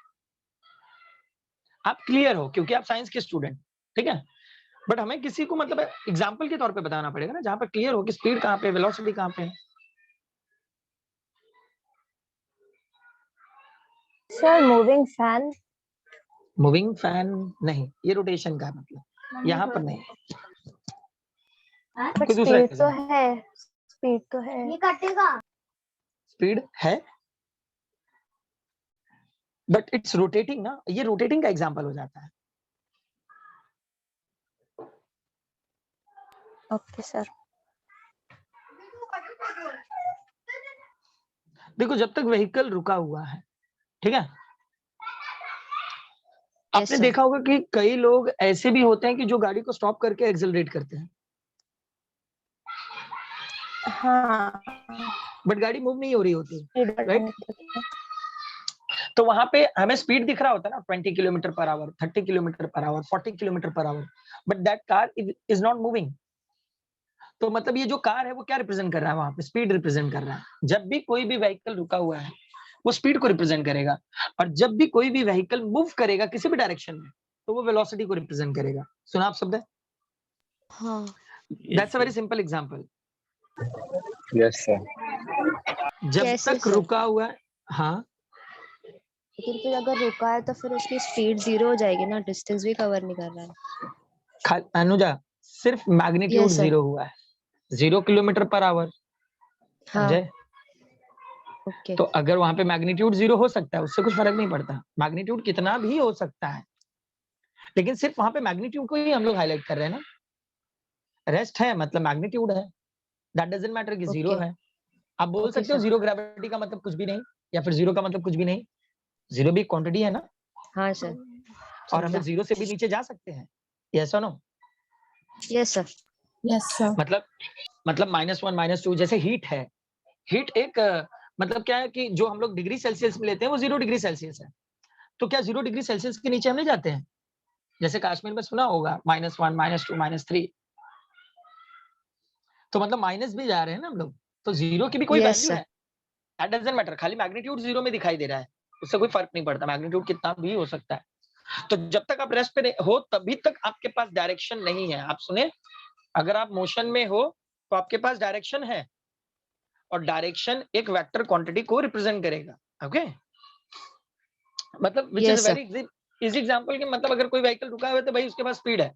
आप क्लियर हो क्योंकि आप साइंस के स्टूडेंट, ठीक है, बट हमें किसी को मतलब एग्जाम्पल के तौर पे बताना पड़ेगा ना, जहां पर क्लियर हो कि स्पीड कहाँ पे, वेलोसिटी कहाँ पे है। Sir moving fan. Moving fan नहीं, ये रोटेशन का मतलब, यहाँ पर नहीं। बट कोई दूसरा स्पीड तो है, स्पीड तो है। ये काटेगा। स्पीड है बट इट्स रोटेटिंग ना, ये रोटेटिंग का एग्जांपल हो जाता है। Okay sir. देखो जब तक व्हीकल रुका हुआ है, ठीक है, आपने देखा होगा कि कई लोग ऐसे भी होते हैं कि जो गाड़ी को स्टॉप करके एक्सेलरेट करते हैं, हाँ, बट गाड़ी मूव नहीं हो रही होती, राइट? right? तो वहां पे हमें स्पीड दिख रहा होता है ना, 20 kilometre per our, 30 kilometre per our, 40 kilometre per hour, but that car is not moving. तो मतलब ये जो कार है वो क्या रिप्रेजेंट कर रहा है? वहां पे स्पीड रिप्रेजेंट कर रहा है। जब भी कोई भी व्हीकल रुका हुआ है वो स्पीड को रिप्रेजेंट करेगा, और जब भी कोई भी व्हीकल मूव करेगा किसी भी डायरेक्शन में तो वो वेलोसिटी को रिप्रेजेंट करेगा। सुना आप शब्द है? हाँ। That's a very simple example. Yes sir. जब कैसे तक सर? रुका हुआ है, हाँ, लेकिन फिर अगर रुका है तो फिर उसकी स्पीड 0 हो जाएगी ना, डिस्टेंस भी कवर नहीं कर रहा है। अनुजा, सिर्फ मैग्नीट्यूड Yes, sir. 0 हुआ है, 0 किलोमीटर पर आवर, हाँ। समझे? ओके। तो अगर वहां पे मैग्नीट्यूड 0 हो सकता है, उससे कुछ फर्क नहीं पड़ता, मैग्नीट्यूड कितना भी हो सकता है, लेकिन सिर्फ वहां पे मैग्नीट्यूड को ही हम लोग हाईलाइट कर रहे हैं ना। रेस्ट है मतलब मैग्नीट्यूड है, दैट डजंट मैटर कि 0 है। आप बोल सकते हो 0 ग्रेविटी का मतलब कुछ भी नहीं, या फिर 0 का मतलब कुछ भी नहीं, 0 भी क्वांटिटी है ना। हाँ सर। और हम लोग 0 से भी नीचे जा सकते हैं, यस और no? Yes sir. Yes, sir. मतलब -1 -2, जैसे हीट है, हीट एक मतलब क्या है कि जो हम लोग डिग्री सेल्सियस में लेते हैं वो 0 डिग्री सेल्सियस है। तो क्या 0 डिग्री सेल्सियस के नीचे हम नहीं जाते हैं? जैसे कश्मीर में सुना होगा -1 -2 -3, तो मतलब माइनस भी जा रहे हैं ना हम लोग, तो 0 की भी कोई Yes, वैल्यू sir. है, दैट डजंट मैटर, खाली मैग्नीट्यूड 0 में दिखाई दे रहा है, उससे कोई फर्क नहीं पड़ता, मैग्नीट्यूड कितना भी हो सकता है। तो जब तक आप रेस्ट पे हो तभी तक आपके पास डायरेक्शन नहीं है। आप सुने, अगर आप मोशन में हो तो आपके पास डायरेक्शन है, और डायरेक्शन एक वेक्टर क्वांटिटी को रिप्रेजेंट करेगा। ओके, मतलब which is Yes, a sir. Very easy example कि मतलब अगर कोई व्हीकल रुका हुआ है तो भाई उसके पास स्पीड है,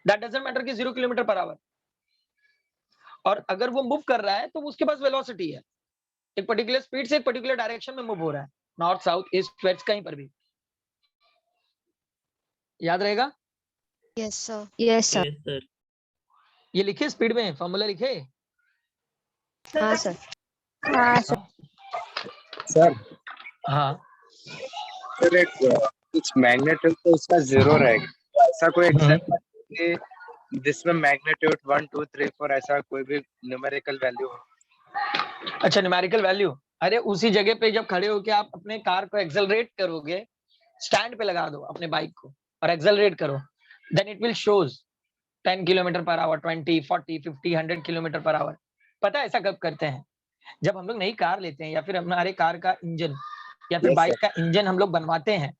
दैट डजंट मैटर कि 0 किलोमीटर पर आवर, और अगर वो मूव कर रहा है तो उसके पास वेलोसिटी है, एक पर्टिकुलर स्पीड से एक पर्टिकुलर डायरेक्शन में मूव हो रहा है, नॉर्थ साउथ ईस्ट वेस्ट कहीं पर भी। याद रहेगा? Yes, sir. Yes, sir. Yes, sir. ये लिखे स्पीड में, फॉर्मूला लिखे। हाँ सर। हाँ सर। सर हाँ, सर एक कुछ मैग्नेट्यूड तो उसका 0 रहेगा, ऐसा कोई एग्जांपल कि जिसमें मैग्नेट्यूड 1 2 3 4 ऐसा कोई भी न्यूमेरिकल वैल्यू हो? अच्छा, न्यूमेरिकल वैल्यू, अरे उसी जगह पे जब खड़े होके आप अपने कार को एक्सेलरेट करोगे, स्टैंड पे लगा दो अपने बाइक को और एक्सेलरेट करो, then it will shows 10 kilometre per hour, 20 40 50 100 kilometre per hour. पता है ऐसा कब करते हैं? जब हम लोग नई कार लेते हैं या फिर हमारे कार का इंजन या फिर Yes, बाइक का इंजन हम लोग बनवाते हैं,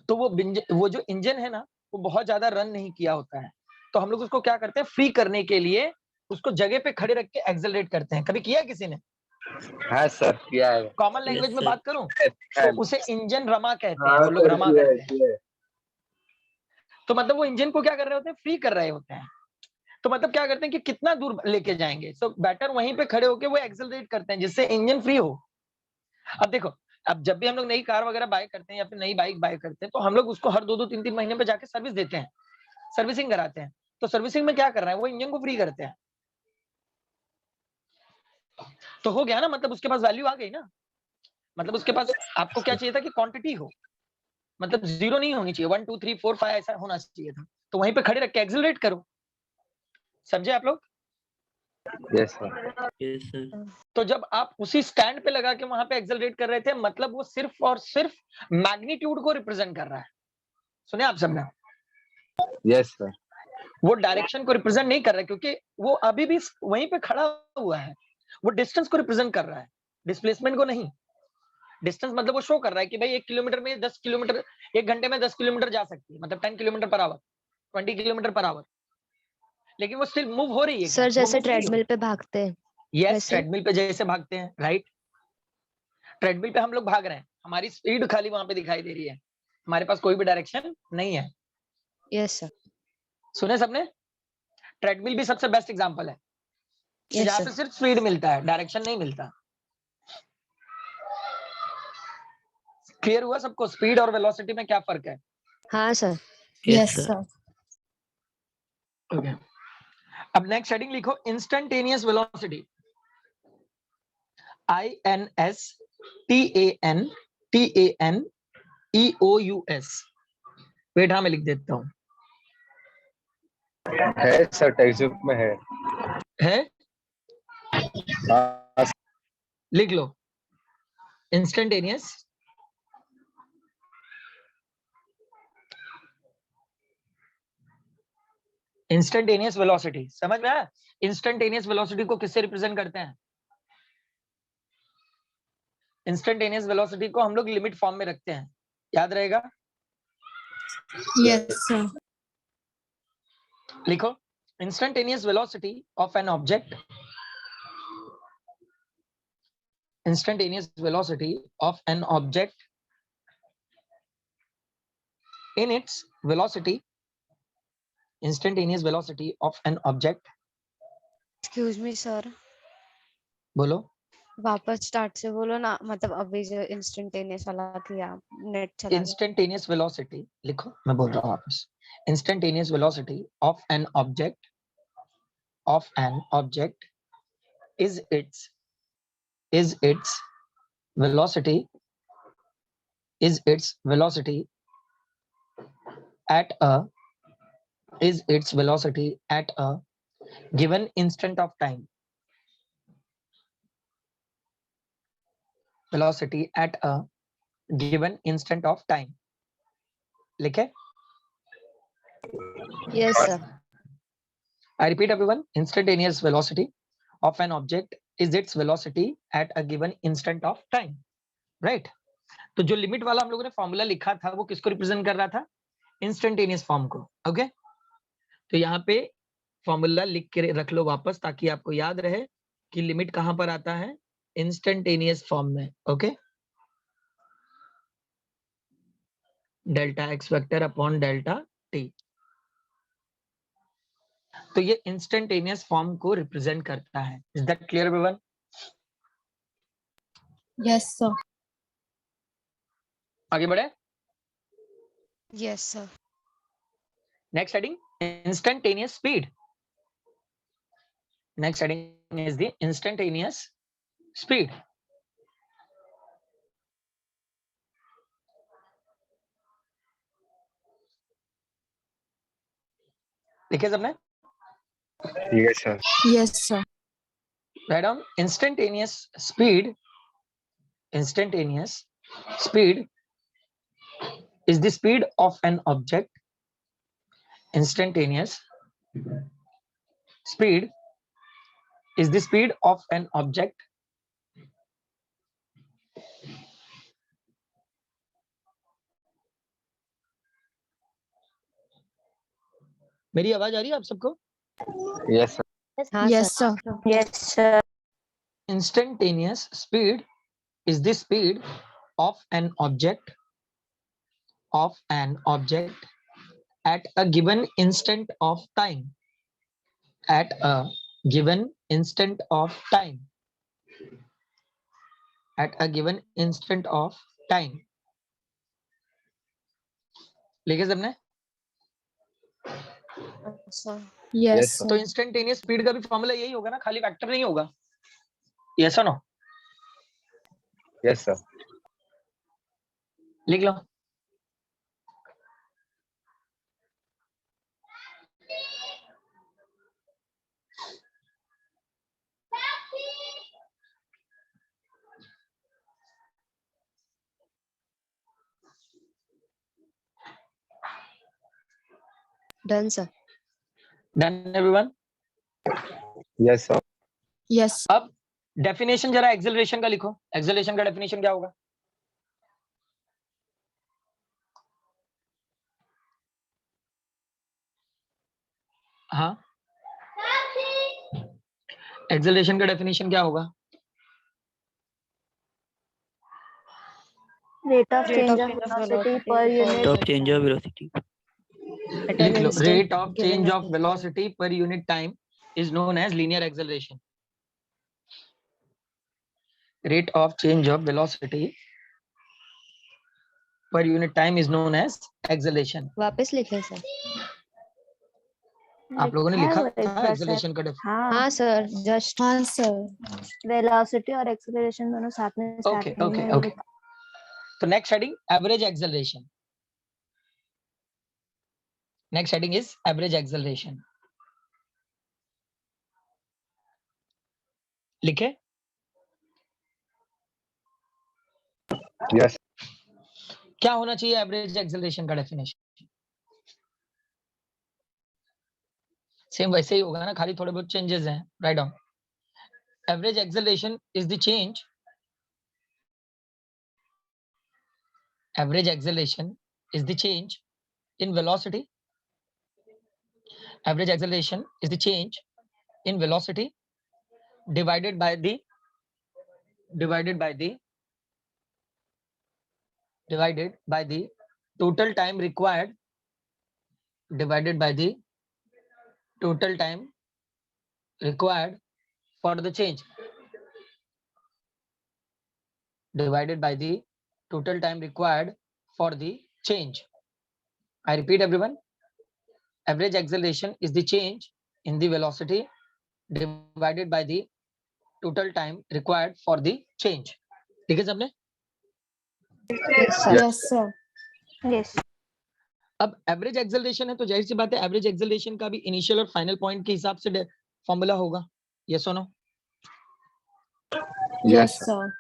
तो वो जो इंजन है ना वो बहुत ज्यादा रन नहीं किया होता है, तो हम लोग उसको क्या करते हैं, फ्री करने के लिए उसको जगह पे खड़े रख के एक्सेलरेट करते हैं। कभी किया है किसी ने? हाँ सर किया है। कॉमन Yes, लैंग्वेज में sir. बात करूं तो उसे इंजन रमा कहते हैं, हाँ वो लोग सर रमा किया है, करते हैं। किया है। तो मतलब वो इंजन को क्या कर रहे होते हैं, फ्री कर रहे होते हैं। तो मतलब क्या करते हैं कि कितना दूर लेके जाएंगे, सो बेटर वहीं पे खड़े होके वो एक्सेलरेट करते हैं जिससे इंजन फ्री हो। अब देखो, अब जब भी हम लोग नई कार वगैरह बाय करते हैं या फिर नई बाइक बाय करते हैं, तो हम लोग उसको हर 2-2 3-3 महीने पे जाके सर्विस देते हैं, सर्विसिंग कराते हैं। तो सर्विसिंग में क्या कर रहे हैं, वो इंजन को फ्री करते हैं। तो हो गया ना, मतलब उसके पास वैल्यू आ गई ना, मतलब उसके पास, आपको क्या चाहिए था कि क्वांटिटी हो, मतलब 0 नहीं होनी चाहिए, 1 2 3 4 5 ऐसा होना चाहिए था, तो वहीं पे खड़े रख के एक्सेलरेट करो। समझे आप लोग? Yes sir. Yes, sir. तो जब आप उसी स्टैंड पे लगा के वहां पे एक्सेलरेट कर रहे थे, मतलब वो सिर्फ और सिर्फ मैग्नीट्यूड को रिप्रेजेंट कर रहा है। सुने आप सबने? Yes sir. वो डायरेक्शन को रिप्रेजेंट नहीं कर रहा है क्योंकि वो अभी भी वहीं पे खड़ा हुआ है, वो डिस्टेंस को रिप्रेजेंट कर रहा है, डिस्प्लेसमेंट को नहीं। डिस्टेंस मतलब वो शो कर रहा है कि भाई 1 किलोमीटर में 10 किलोमीटर, 1 घंटे में 10 किलोमीटर जा सकती है, मतलब 10 kilometre per hour, 20 kilometre per our, लेकिन वो स्टिल मूव हो रही है। सर जैसे ट्रेडमिल पे भागते हैं यस, वैसे? ट्रेडमिल पे जैसे भागते हैं, राइट। ट्रेडमिल पे हम लोग भाग रहे हैं, हमारी स्पीड खाली वहां पे दिखाई दे रही है, हमारे पास कोई भी डायरेक्शन नहीं है। Yes sir. सुने सबने? ट्रेडमिल भी सबसे बेस्ट एग्जांपल है, यस जहाँ सर। पे सिर्फ स्पीड मिलता है, डायरेक्शन नहीं मिलता। क्लियर हुआ सबको स्पीड और वेलोसिटी में क्या फर्क है? हाँ सर। Yes, sir. ओके, अब नेक्स्ट हेडिंग लिखो, इंस्टेंटेनियस वेलोसिटी। INSTANTANEOUS। वेट, हाँ मैं लिख देता हूँ। है सर, टेक्स्ट बुक में है। हाँ, लिख लो, इंस्टेंटेनियस वेलोसिटी। समझ में आया? इंस्टेंटेनियस वेलोसिटी को किससे रिप्रेजेंट करते हैं? इंस्टेंटेनियस वेलोसिटी को हम लोग लिमिट फॉर्म में रखते हैं, याद रहेगा? Yes, sir. लिखो, instantaneous velocity of an object, instantaneous velocity of an object in its velocity, instantaneous velocity of an object, excuse me sir, बोलो। वापस स्टार्ट से बोलो ना, मतलब अभी जो इंस्टेंटेनियस वाला किया, नेट चला गया। इंस्टेंटेनियस वेलोसिटी लिखो, मैं बोल रहा हूँ वापस। Instantaneous velocity of an object is its velocity at a given instant of time. Velocity at a given instant of time. लिखे? Yes sir. I repeat everyone, instantaneous velocity of an object is its velocity at a given instant of time, right? तो जो लिमिट वाला हम लोगों ने फॉर्मूला लिखा था वो किसको रिप्रेजेंट कर रहा था? इंस्टेंटेनियस फॉर्म को। ओके, तो यहाँ पे फॉर्मूला लिख के रख लो वापस, ताकि आपको याद रहे कि लिमिट कहां पर आता है, इंस्टेंटेनियस फॉर्म में। Okay, delta x vector upon delta T. तो ये इंस्टेंटेनियस फॉर्म को रिप्रेजेंट करता है। Is that clear everyone? Yes, sir. आगे बढ़े। Yes sir. Next heading, instantaneous speed. Next heading is the instantaneous speed. लिखे सबने? Yes sir. Yes, sir. Write down instantaneous speed. Instantaneous speed is the speed of an object. Instantaneous speed is the speed of an object मेरी आवाज आ रही है आप सबको? Yes sir. Yes, sir. Yes, sir. Instantaneous speed is the speed of an object at a given instant of time. At a given instant of time. At a given instant of time. लिखे सबने? Sir Yes, Yes, sir. तो इंस्टेंटेनियस स्पीड का भी फॉर्मूला यही होगा ना, खाली वेक्टर नहीं होगा। यस और नो? Yes sir. लिख लो। Done sir. Done everyone? Yes sir. Yes. अब डेफिनेशन जरा एक्सेलरेशन का लिखो. एक्सेलरेशन का डेफिनेशन क्या होगा? हाँ, एक्सेलरेशन का डेफिनेशन क्या होगा? Rate of change of velocity per unit of change of velocity. At an लिख लो. instant Rate of given change at of velocity per unit time is known as linear acceleration. Rate of change of velocity per unit time is known as acceleration. वापस लिखे सर. आप लोगों ने लिखा है लिखा वो एक था बार एक्सेलरेशन सर. का डेफिनेशन? हाँ, हाँ सर, जस्ट. हाँ सर. वेलोसिटी और एक्सेलरेशन दोनों साथ में Okay, स्टार्टिंग okay, में okay. तो next heading average acceleration. Next heading is average acceleration. लिखे? Yes. क्या होना चाहिए एवरेज एक्सेलरेशन का डेफिनेशन? सेम वैसे ही होगा ना, खाली थोड़े बहुत चेंजेस हैं. Right down. Average acceleration is the change. Average acceleration is the change in velocity. Average acceleration is the change in velocity divided by the total time required for the change. Divided by the total time required for the change. I repeat everyone. Average acceleration is the change in the velocity divided by the total time required for the change. ठीक है सबने? Yes sir. यस. अब एवरेज एक्सेलरेशन है तो जाहिर सी बात है एवरेज एक्सेलरेशन का भी इनिशियल और फाइनल पॉइंट के हिसाब से फॉर्मूला होगा. यस और no? Yes sir.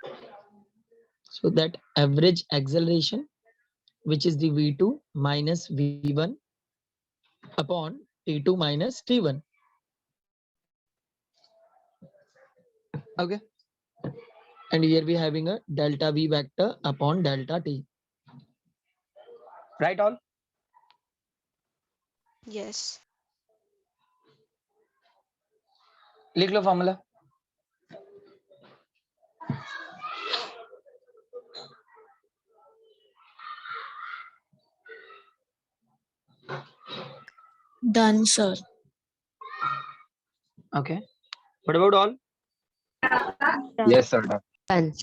So that average acceleration, which is the v2 minus v1 upon t2 minus t1. Okay. And here we are having a delta v vector upon delta t. Right all? Yes. लिख लो formula. Done sir. Okay. What about all? Yes sir. Done. Done.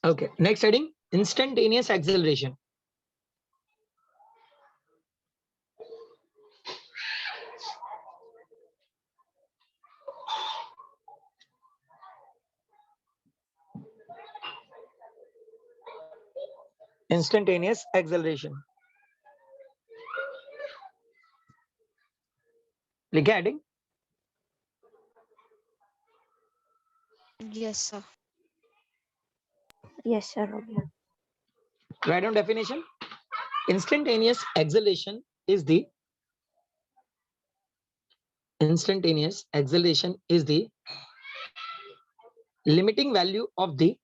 Okay. Next heading, instantaneous acceleration. Instantaneous acceleration. लिखे heading? Yes, sir. Yes sir, हो गया. Write down definition. Instantaneous acceleration is the limiting value of the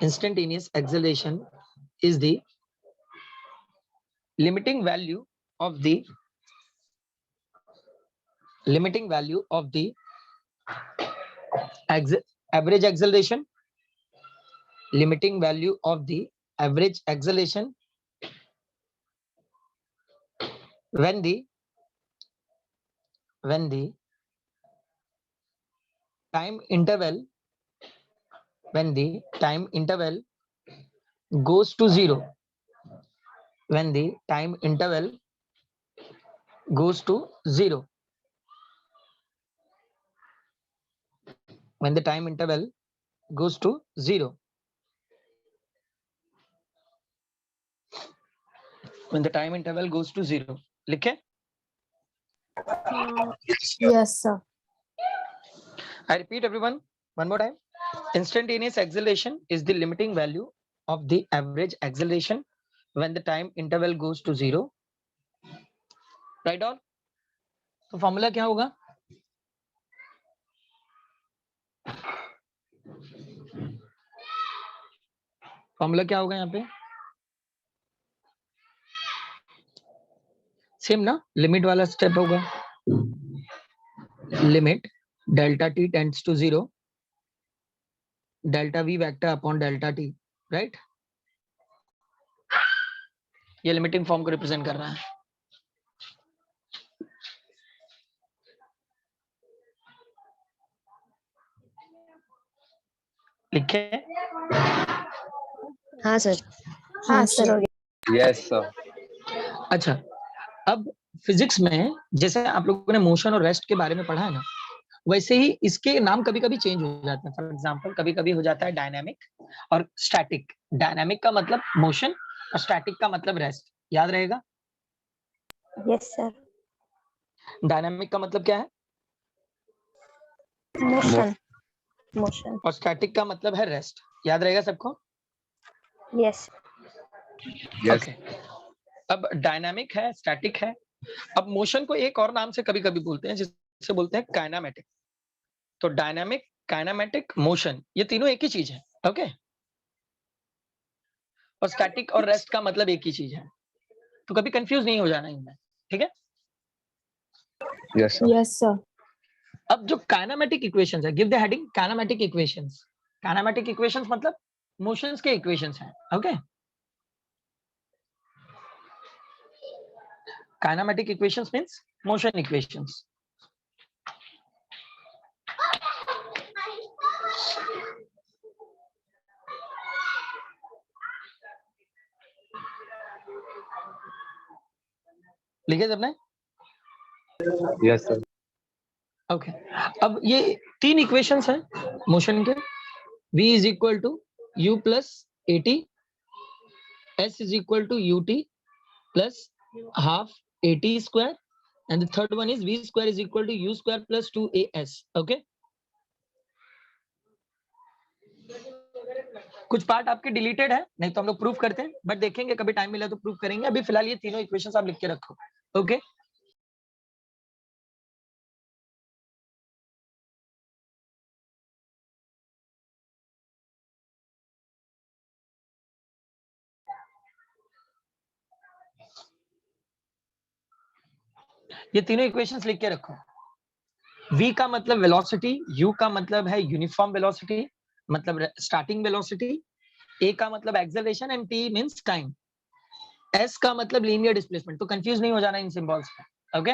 instantaneous acceleration is the limiting value of the average acceleration. Limiting value of the average acceleration when the time interval goes to zero. When the time interval goes to zero. When the time interval goes to zero. When the time interval goes to zero. लिखे? Yes sir. I repeat everyone one more time. Instantaneous acceleration is the limiting value of the average acceleration when the time interval goes to zero. Right on? तो फॉर्मूला क्या होगा? फॉर्मूला क्या होगा यहाँ पे? सेम ना, लिमिट वाला स्टेप होगा, limit delta T tends to 0, delta V vector upon delta T, right? ये लिमिटिंग फॉर्म को रिप्रेजेंट कर रहा है। लिखे? हाँ सर। हाँ सर हो गया। Yes sir. अच्छा, अब फिजिक्स में जैसे आप लोगों ने मोशन और रेस्ट के बारे में पढ़ा है ना, वैसे ही इसके नाम कभी कभी चेंज हो जाते हैं। फॉर एग्जांपल कभी कभी हो जाता है डायनामिक और स्टैटिक। डायनामिक का मतलब मोशन और स्टैटिक का मतलब रेस्ट, याद रहेगा? Yes sir. डायनामिक का मतलब क्या है? मोशन। मोशन। और स्टैटिक का मतलब है रेस्ट, याद रहेगा सबको? यस। यस। ओके, अब डायनामिक है, स्टैटिक है। अब मोशन को एक और नाम से कभी कभी बोलते हैं, जिसे बोलते हैं काइनेमेटिक। तो डायनामिक, काइनेमेटिक, मोशन, ये तीनों एक ही चीज है। ओके, और स्टैटिक और रेस्ट का मतलब एक ही चीज है, तो कभी कंफ्यूज नहीं हो जाना इनमें, ठीक है? Yes sir. Yes, sir. अब जो काइनेमेटिक इक्वेशंस है, give the heading kinematic equations. Kinematic equations मतलब मोशंस के इक्वेशंस हैं। Okay, kinematic equations means motion equations. लिखे सबने? Yes sir. ओके, अब ये तीन इक्वेशंस हैं मोशन के। v is equal to u plus at, s is equal to ut plus half at square, and the third one is v square is equal to u square plus 2as. okay, कुछ पार्ट आपके डिलीटेड है, नहीं तो हम लोग प्रूफ करते हैं, बट देखेंगे कभी टाइम मिला तो प्रूफ करेंगे। अभी फिलहाल ये तीनों इक्वेशंस आप लिख के रखो। ओके, ये तीनों इक्वेशंस लिख के रखो। v का मतलब वेलोसिटी, u का मतलब है यूनिफॉर्म वेलोसिटी, मतलब स्टार्टिंग वेलोसिटी, a का मतलब acceleration and t means time, s का मतलब लीनियर डिस्प्लेसमेंट। तो कंफ्यूज नहीं हो जाना इन सिंबल्स पे। ओके,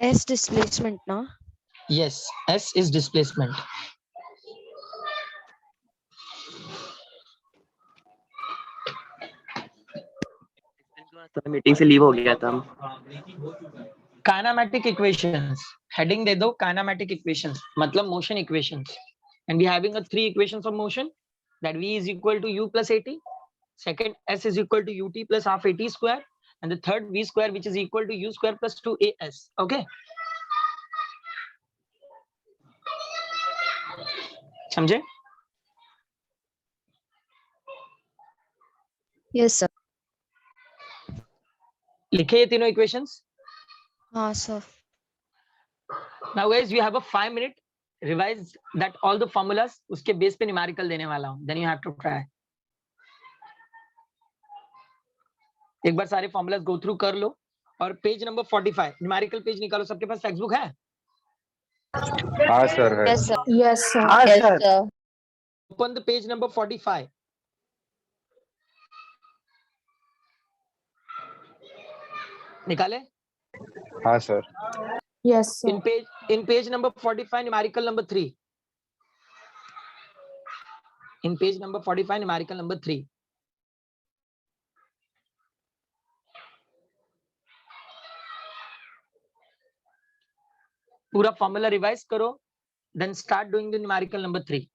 S displacement ना? Yes, s is displacement. Meeting से लीव हो गया था। काइनेमेटिक इक्वेशंस, हेडिंग दे दो काइनेमेटिक इक्वेशंस, मतलब motion equations. And we having a three equations of motion, that v is equal to u plus at, second s is equal to ut plus half at square, and the third v square which is equal to u square plus 2as. okay, समझे? Yes sir. लिखे ये तीनों इक्वेशंस? हाँ sir. Now guys, you have a 5 minute revise that all the formulas, उसके बेस पे न्यूमेरिकल देने वाला हूं, then you have to try। एक बार सारे फॉर्मूलास गो थ्रू कर लो, और पेज नंबर 45 न्यूमेरिकल पेज निकालो। सबके पास टेक्स्ट बुक है? हाँ सर है। Yes sir. Yes, sir. Yes sir. Open the page number 45। निकाले? हाँ sir. Yes, sir. in page number 45 numerical number 3, in page number 45 numerical number 3, पूरा फॉर्मूला रिवाइज करो, then start doing the numerical number 3।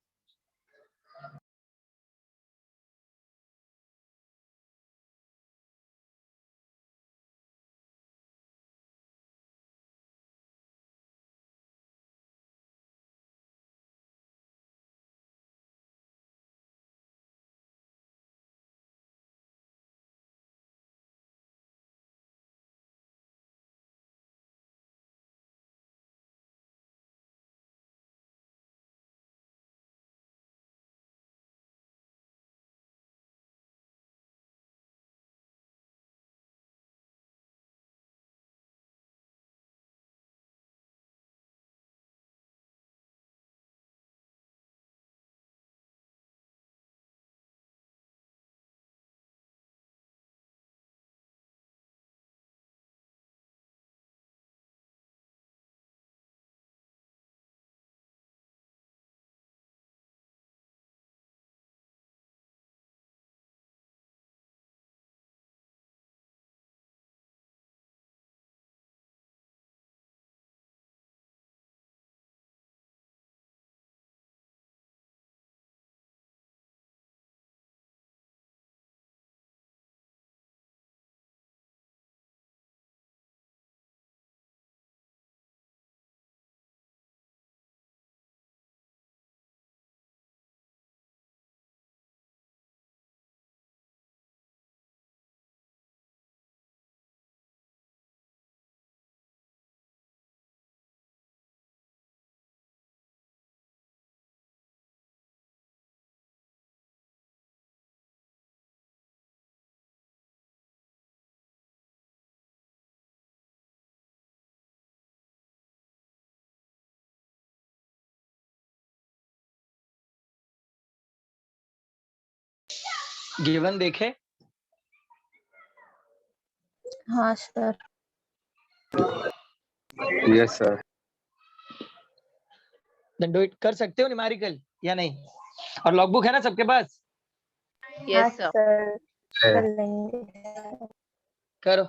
Given देखे? हाँ सर। Yes sir. Then do it. कर सकते हो न्यूमेरिकल या नहीं? और लॉगबुक है ना सबके पास? हाँ सर कर लेंगे। करो।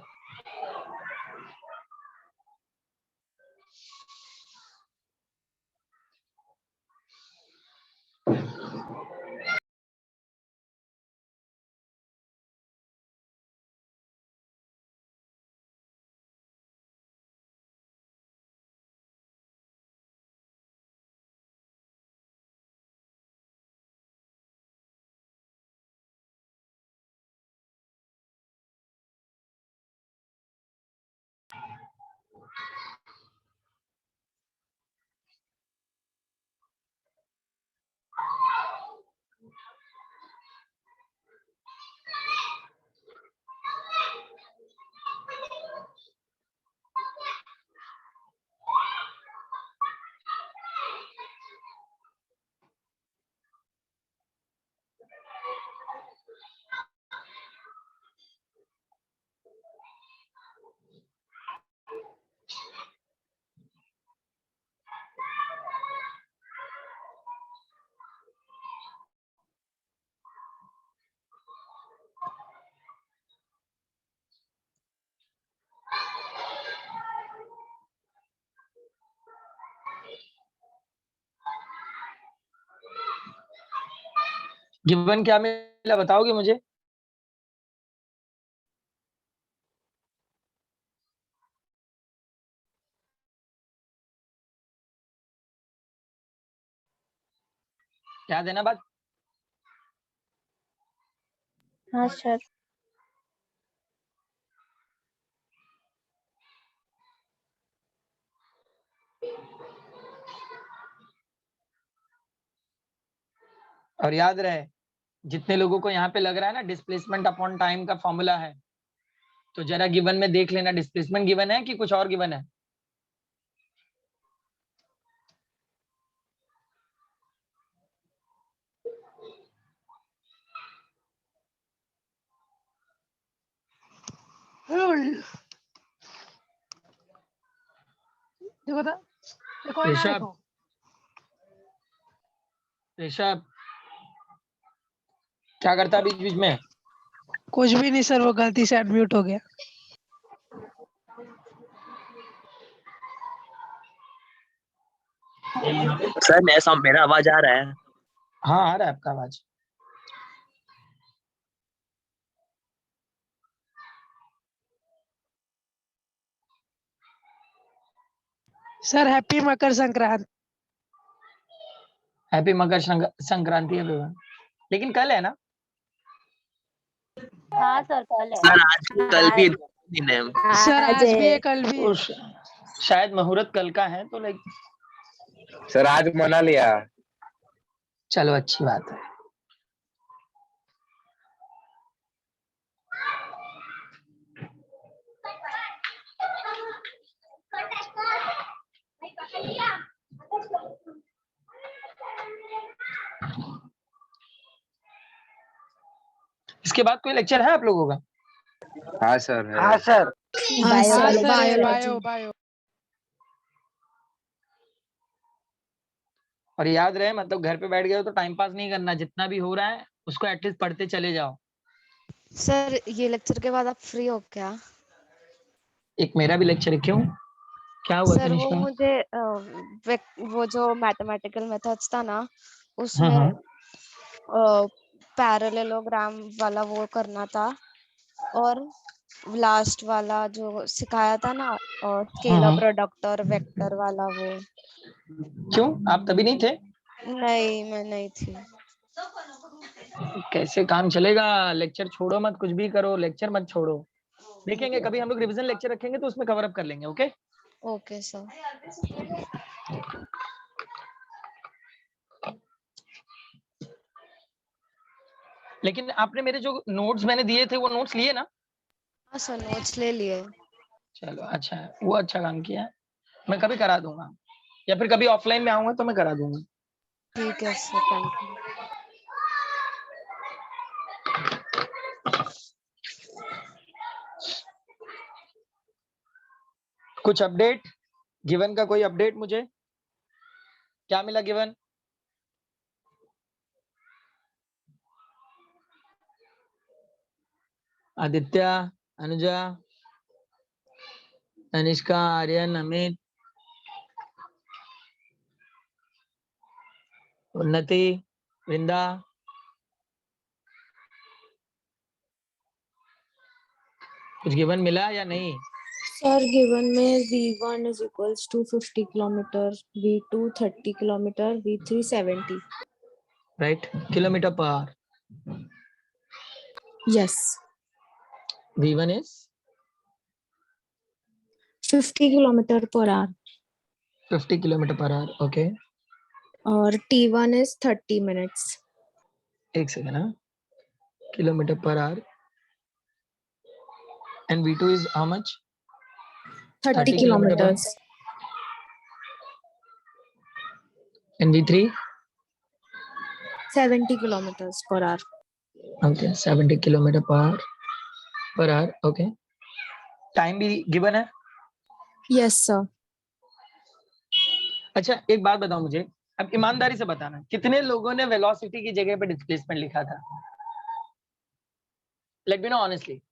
गिवन क्या मिला बताओगे मुझे? याद है ना बात? हाँ सर। और याद रहे, जितने लोगों को यहाँ पे लग रहा है ना डिस्प्लेसमेंट अपॉन टाइम का फॉर्मूला है, तो जरा गिवन में देख लेना डिस्प्लेसमेंट गिवन है कि कुछ और गिवन है। देखो तो देखो है ना, ऋषभ, देखो ऋषभ क्या करता है बीच बीच में? कुछ भी नहीं सर, वो गलती से अनम्यूट हो गया। सर मेरा आवाज आ रहा है? हाँ आ रहा है आपका आवाज। Sir happy Makar Sankranti. Happy Makar Sankranti everyone. लेकिन कल है ना? हाँ सर कल है। सर आज कल भी दिन है। सर आज भी है कल भी है। शायद मुहूर्त कल का है तो लाइक सर आज मना लिया। चलो अच्छी बात है। इसके बाद कोई लेक्चर है आप लोगों का? हाँ सर है। हाँ सर। हाँ sir sir, bio biology. Bio. और याद रहे मतलब घर पे बैठ गए हो तो टाइम पास नहीं करना, जितना भी हो रहा है उसको एटलीस्ट पढ़ते चले जाओ। सर ये लेक्चर के बाद आप फ्री हो क्या? एक मेरा भी लेक्चर है। क्यों, क्या हुआ सर वो तनिष्का? मुझे वो जो मैथमेटिकल मेथड्स था ना हाँ उसमें हाँ। पैरेललोग्राम वाला वो करना था, और लास्ट वाला जो सिखाया था ना स्केलर हाँ। प्रोडक्ट और वेक्टर वाला वो। क्यों, आप तभी नहीं थे? नहीं मैं नहीं थी। कैसे काम चलेगा? लेक्चर छोड़ो मत, कुछ भी करो, लेक्चर मत छोड़ो। देखेंगे कभी हम लोग रिवीजन लेक्चर रखेंगे तो उसमें कवर अप कर लेंगे। Okay okay sir. लेकिन आपने मेरे जो नोट्स मैंने दिए थे वो नोट्स लिए ना? हाँ सर नोट्स ले लिए। चलो अच्छा है, वो अच्छा काम किया है। मैं कभी करा दूंगा, या फिर कभी ऑफलाइन में आऊंगा तो मैं करा दूंगा। ठीक है सर, थैंक यू। कुछ अपडेट गिवन का? कोई अपडेट मुझे क्या मिला गिवन? आदित्य, अनुजा, तनिष्का, आर्यन, अमित, उन्नति, वृंदा, कुछ गिवन मिला या नहीं? Sir, given में V1 is equals to 50 kilometer, V2 30 kilometer, V3 70. Right, kilometre per our. Yes, V1 is 50 kilometer per hour. 50 kilometre per hour. Okay, और T1 is 30 minutes. एक सेकंड. हाँ, kilometre per our. And V2 is how much? 30 kilometer per. kilometers. And V3? 70 kilometers per hour. Okay, 70 kilometre per hour. Okay, time भी गिवन है. Yes, sir. अच्छा, एक बात बताओ मुझे, अब ईमानदारी से बताना, कितने लोगों ने वेलोसिटी की जगह पे डिस्प्लेसमेंट लिखा था? Let me know honestly.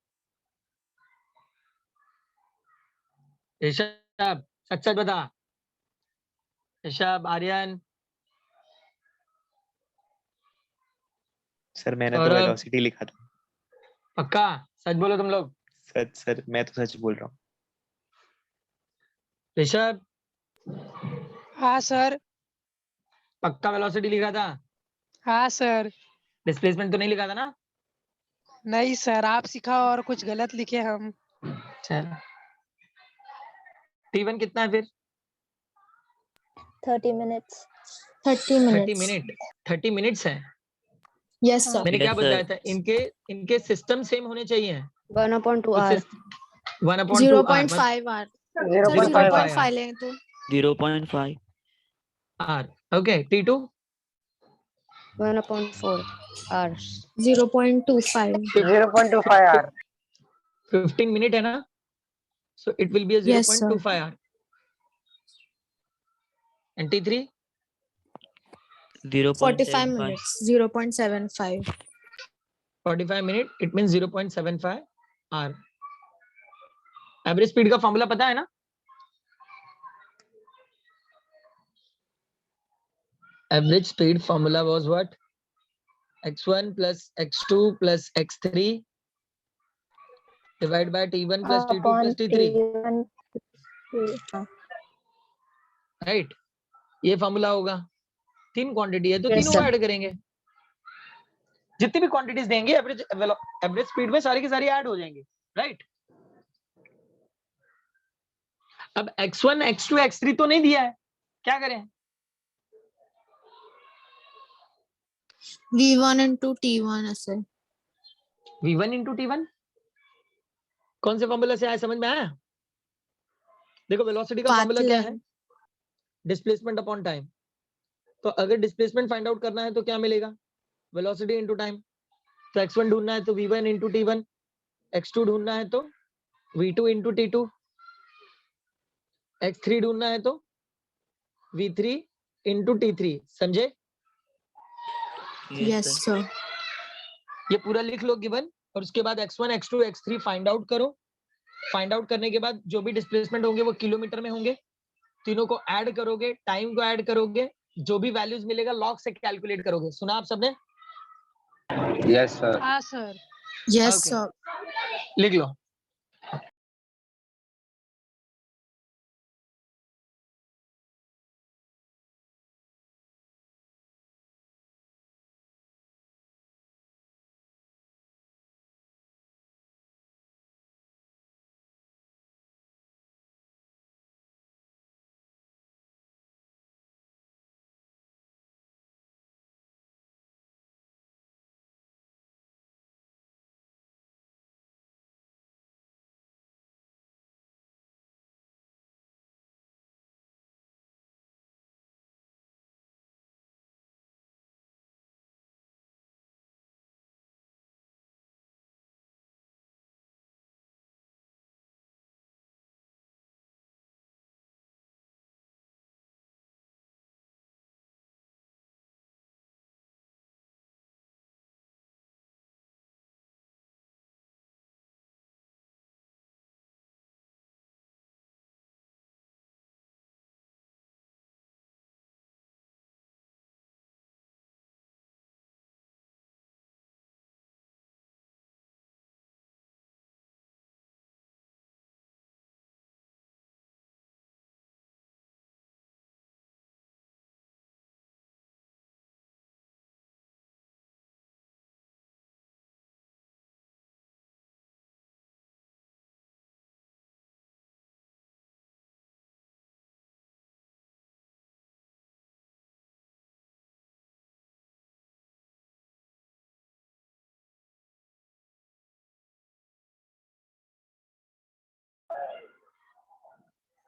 Rishabh, सच सच बता. ऋषभ, आर्यन, सर मैंने तो सौरभ, वेलोसिटी लिखा था. पक्का सच बोलो तुम लोग. सच सर, मैं तो सच बोल रहा हूँ. ऋषभ, हाँ सर. पक्का वेलोसिटी लिखा था? हाँ सर. डिस्प्लेसमेंट तो नहीं लिखा था ना? नहीं सर, आप सिखाओ और कुछ गलत लिखे हम. चल, T1 कितना है फिर? 30 minutes. 30 30 minutes. मिनट. 30 मिनट्स है. Yes, sir. मैंने Yes, क्या बताया sir. था? इनके सिस्टम सेम होने चाहिए. 1/2 तो hour. 1/2 R. 0.5 hour. 0.5 0.5 R. लें तो 0.5. R. Okay, T2? 1/4 hours. 0.25. 0.25 R. 15 minute है ना? So it will be a Yes, sir. 0.25 R. And T3? 45 0.75. minutes. 0.75. 45 minute, it means 0.75 R. Average speed का फॉर्मूला पता है ना? Average speed formula was what? x1 plus x2 plus x3 divided by t1 plus t2 Upon plus t3. T1. हाँ. राइट, ये फॉर्मूला होगा. 3 क्वांटिटी है तो Yes, तीनों sir. ऐड करेंगे. जितनी भी क्वांटिटीज देंगे एवरेज स्पीड में सारी की सारी ऐड हो जाएंगी. राइट, अब x1 x2 x3 तो नहीं दिया है, क्या करें? V1 into T1 ऐसे. v1 into t1 कौन से फॉर्मूला से आया, समझ में आया? देखो, वेलोसिटी का फॉर्मूला क्या है? Displacement upon time. तो अगर डिस्प्लेसमेंट फाइंड आउट करना है तो क्या मिलेगा? Velocity into time. तो x1 ढूंढना है तो v1 into t1, x2 ढूंढना है तो v2 into t2, x3 ढूंढना है तो v3 into t3. समझे? Yes, sir. ये पूरा लिख लो गिवन, और उसके बाद x1 x2 x3 find out करो. फाइंड आउट करने के बाद जो भी डिस्प्लेसमेंट होंगे वो किलोमीटर में होंगे. तीनों को ऐड करोगे, टाइम को ऐड करोगे, जो भी वैल्यूज मिलेगा लॉग से कैलकुलेट करोगे. सुना आप सबने? Yes sir. हाँ सर. Yes, Okay. sir. लिख लो.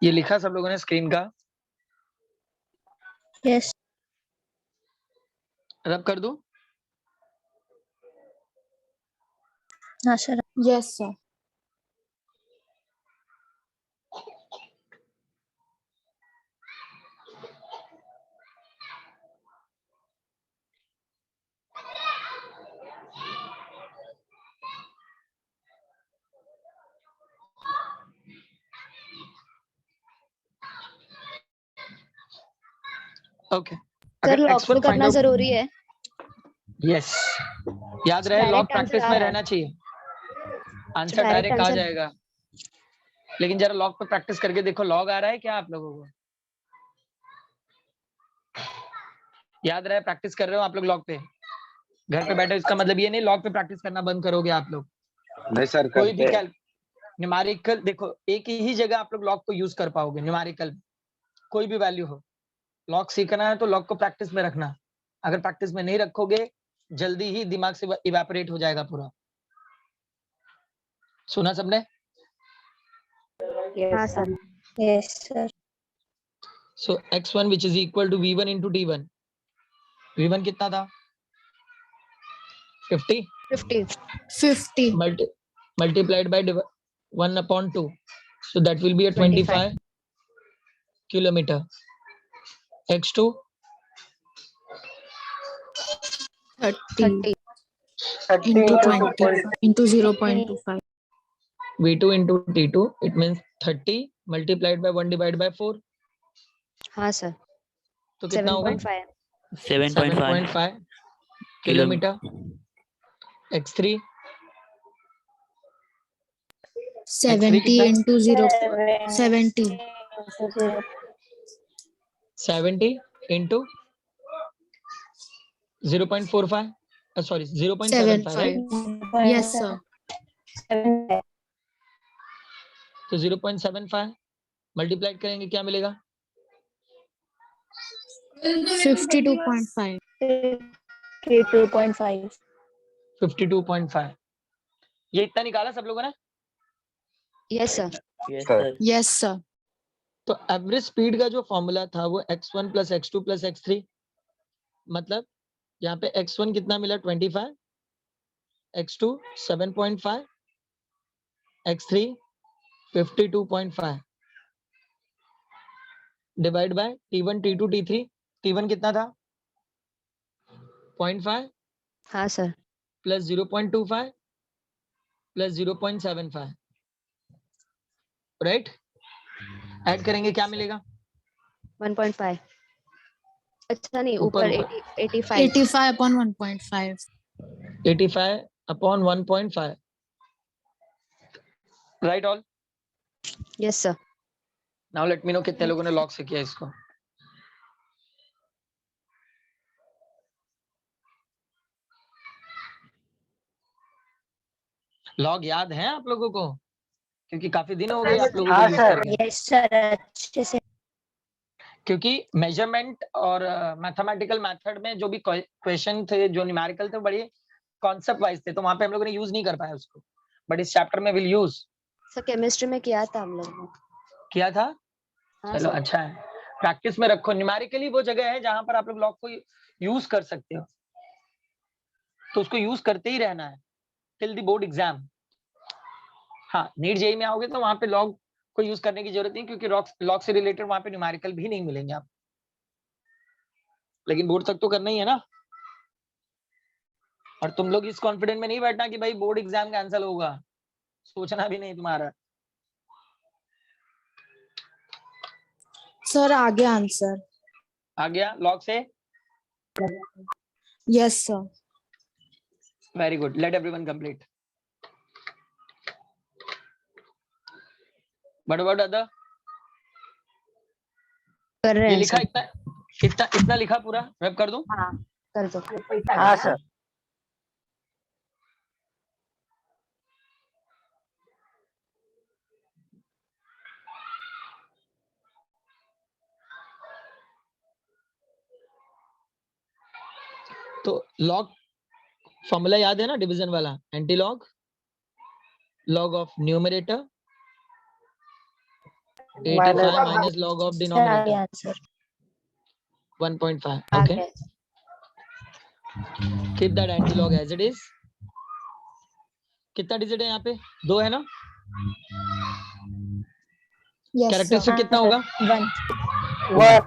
ये लिखा सब लोगों ने स्क्रीन का? यस रब कर दूं? हाँ sir Yes, sir. Okay sir अगर लॉग x1 पे फाइंड करना आउट, जरूरी है? यस याद रहे लॉग डायरेक्ट आंसर प्रैक्टिस आ में रहा है, रहना चाहिए, आंसर डायरेक्ट डायरेक्ट आ आंसर जाएगा। लेकिन जरा लॉग पे प्रैक्टिस करके देखो लॉग आ रहा है क्या आप लोगों को? याद रहे प्रैक्टिस कर रहे हो आप लोग लॉग पे? घर पे बैठे इसका मतलब ये नहीं लॉग पे प्रैक्टिस करना बंद करोगे आप लोग। नहीं सर कोई भी करते हैं। न्यूमेरिकल देखो एक ही जगह आप लोग लॉग को यूज कर पाओगे, न्यूमेरिकल कोई भी वैल्यू हो। लॉग सीखना है तो लॉग को प्रैक्टिस में रखना, अगर प्रैक्टिस में नहीं रखोगे जल्दी ही दिमाग से इवेपोरेट हो जाएगा पूरा। सुना सबने? हाँ सर। Yes sir so x1 which is equal to v1 into t1, v1 कितना था? 50 50. multiplied by 1/2, so that will be a 25 kilometer. x2 30 into 20 into 0.25. v2 into t2, it means 30 multiplied by 1 divided by 4, हाँ सर। तो कितना होगा? 7.5 7.5 kilometre. x3 70 into 0. 70. 70 into 0.45, sorry 0.75, right? 75. Yes, sir. तो 0.75 मल्टीप्लाइड करेंगे क्या मिलेगा? 52.5. 52.5 52.5। ये इतना निकाला सब लोगों ने? Yes sir. yes sir sir Yes, sir. तो एवरेज स्पीड का जो फॉर्मूला था वो x1 plus x2 plus x3, मतलब यहाँ पे x1 कितना मिला? 25, x2 7.5, x3 52.5 divide by t1 t2 t3, t1 कितना था? 0.5 हाँ sir. Plus 0.25 plus 0.75, right? Add करेंगे क्या मिलेगा? 1.5। अच्छा नहीं ऊपर ऊपर 85। 85 upon 1.5. 85 upon 1.5, right all? Yes sir. Now let me no कितने लोगों ने लॉग से किया इसको। लॉग याद है आप लोगों को? क्योंकि काफी दिन हो गए आप लोगों को यूज करके। यस सर अच्छे से क्योंकि मेजरमेंट और मैथमेटिकल मेथड में जो भी क्वेश्चन थे जो न्यूमेरिकल थे बड़े कॉन्सेप्ट वाइज थे, तो वहां पे हम लोगों ने यूज नहीं कर पाया उसको, बट इस चैप्टर में विल यूज। सर केमिस्ट्री में किया था हम लोगों ने। किया था? हाँ चलो सर। अच्छा है, प्रैक्टिस में रखो। न्यूमेरिकली वो जगह है जहां पर आप लोग लॉग को यूज कर सकते हो, तो उसको यूज करते ही रहना है टिल द बोर्ड एग्जाम। हाँ नीट जेई में आओगे तो वहां पे लॉग को यूज करने की जरूरत नहीं, क्योंकि लॉग से रिलेटेड वहां पे न्यूमेरिकल भी नहीं मिलेंगे आप, लेकिन बोर्ड तक तो करना ही है ना। और तुम लोग इस कॉन्फिडेंट में नहीं बैठना कि भाई बोर्ड एग्जाम कैंसिल होगा, सोचना भी नहीं तुम्हारा। Sir, आगे आंसर. आ गया लॉग से? Yes, sir. Very good, late everyone complete. But what other? कर रहे ये हैं लिखा सर। इतना लिखा पूरा रैप कर दूं? हाँ कर दो। हाँ सर तो लॉग फॉर्मूला याद है ना, डिवीजन वाला, antilog, log of numerator 85 minus log of denominator answer 1.5. आ Okay. गया Keep that anti-log as it is. कितना डिजिट है यहाँ पे? 2 है ना? Yes, characteristic sir. कितना होगा? 1 1.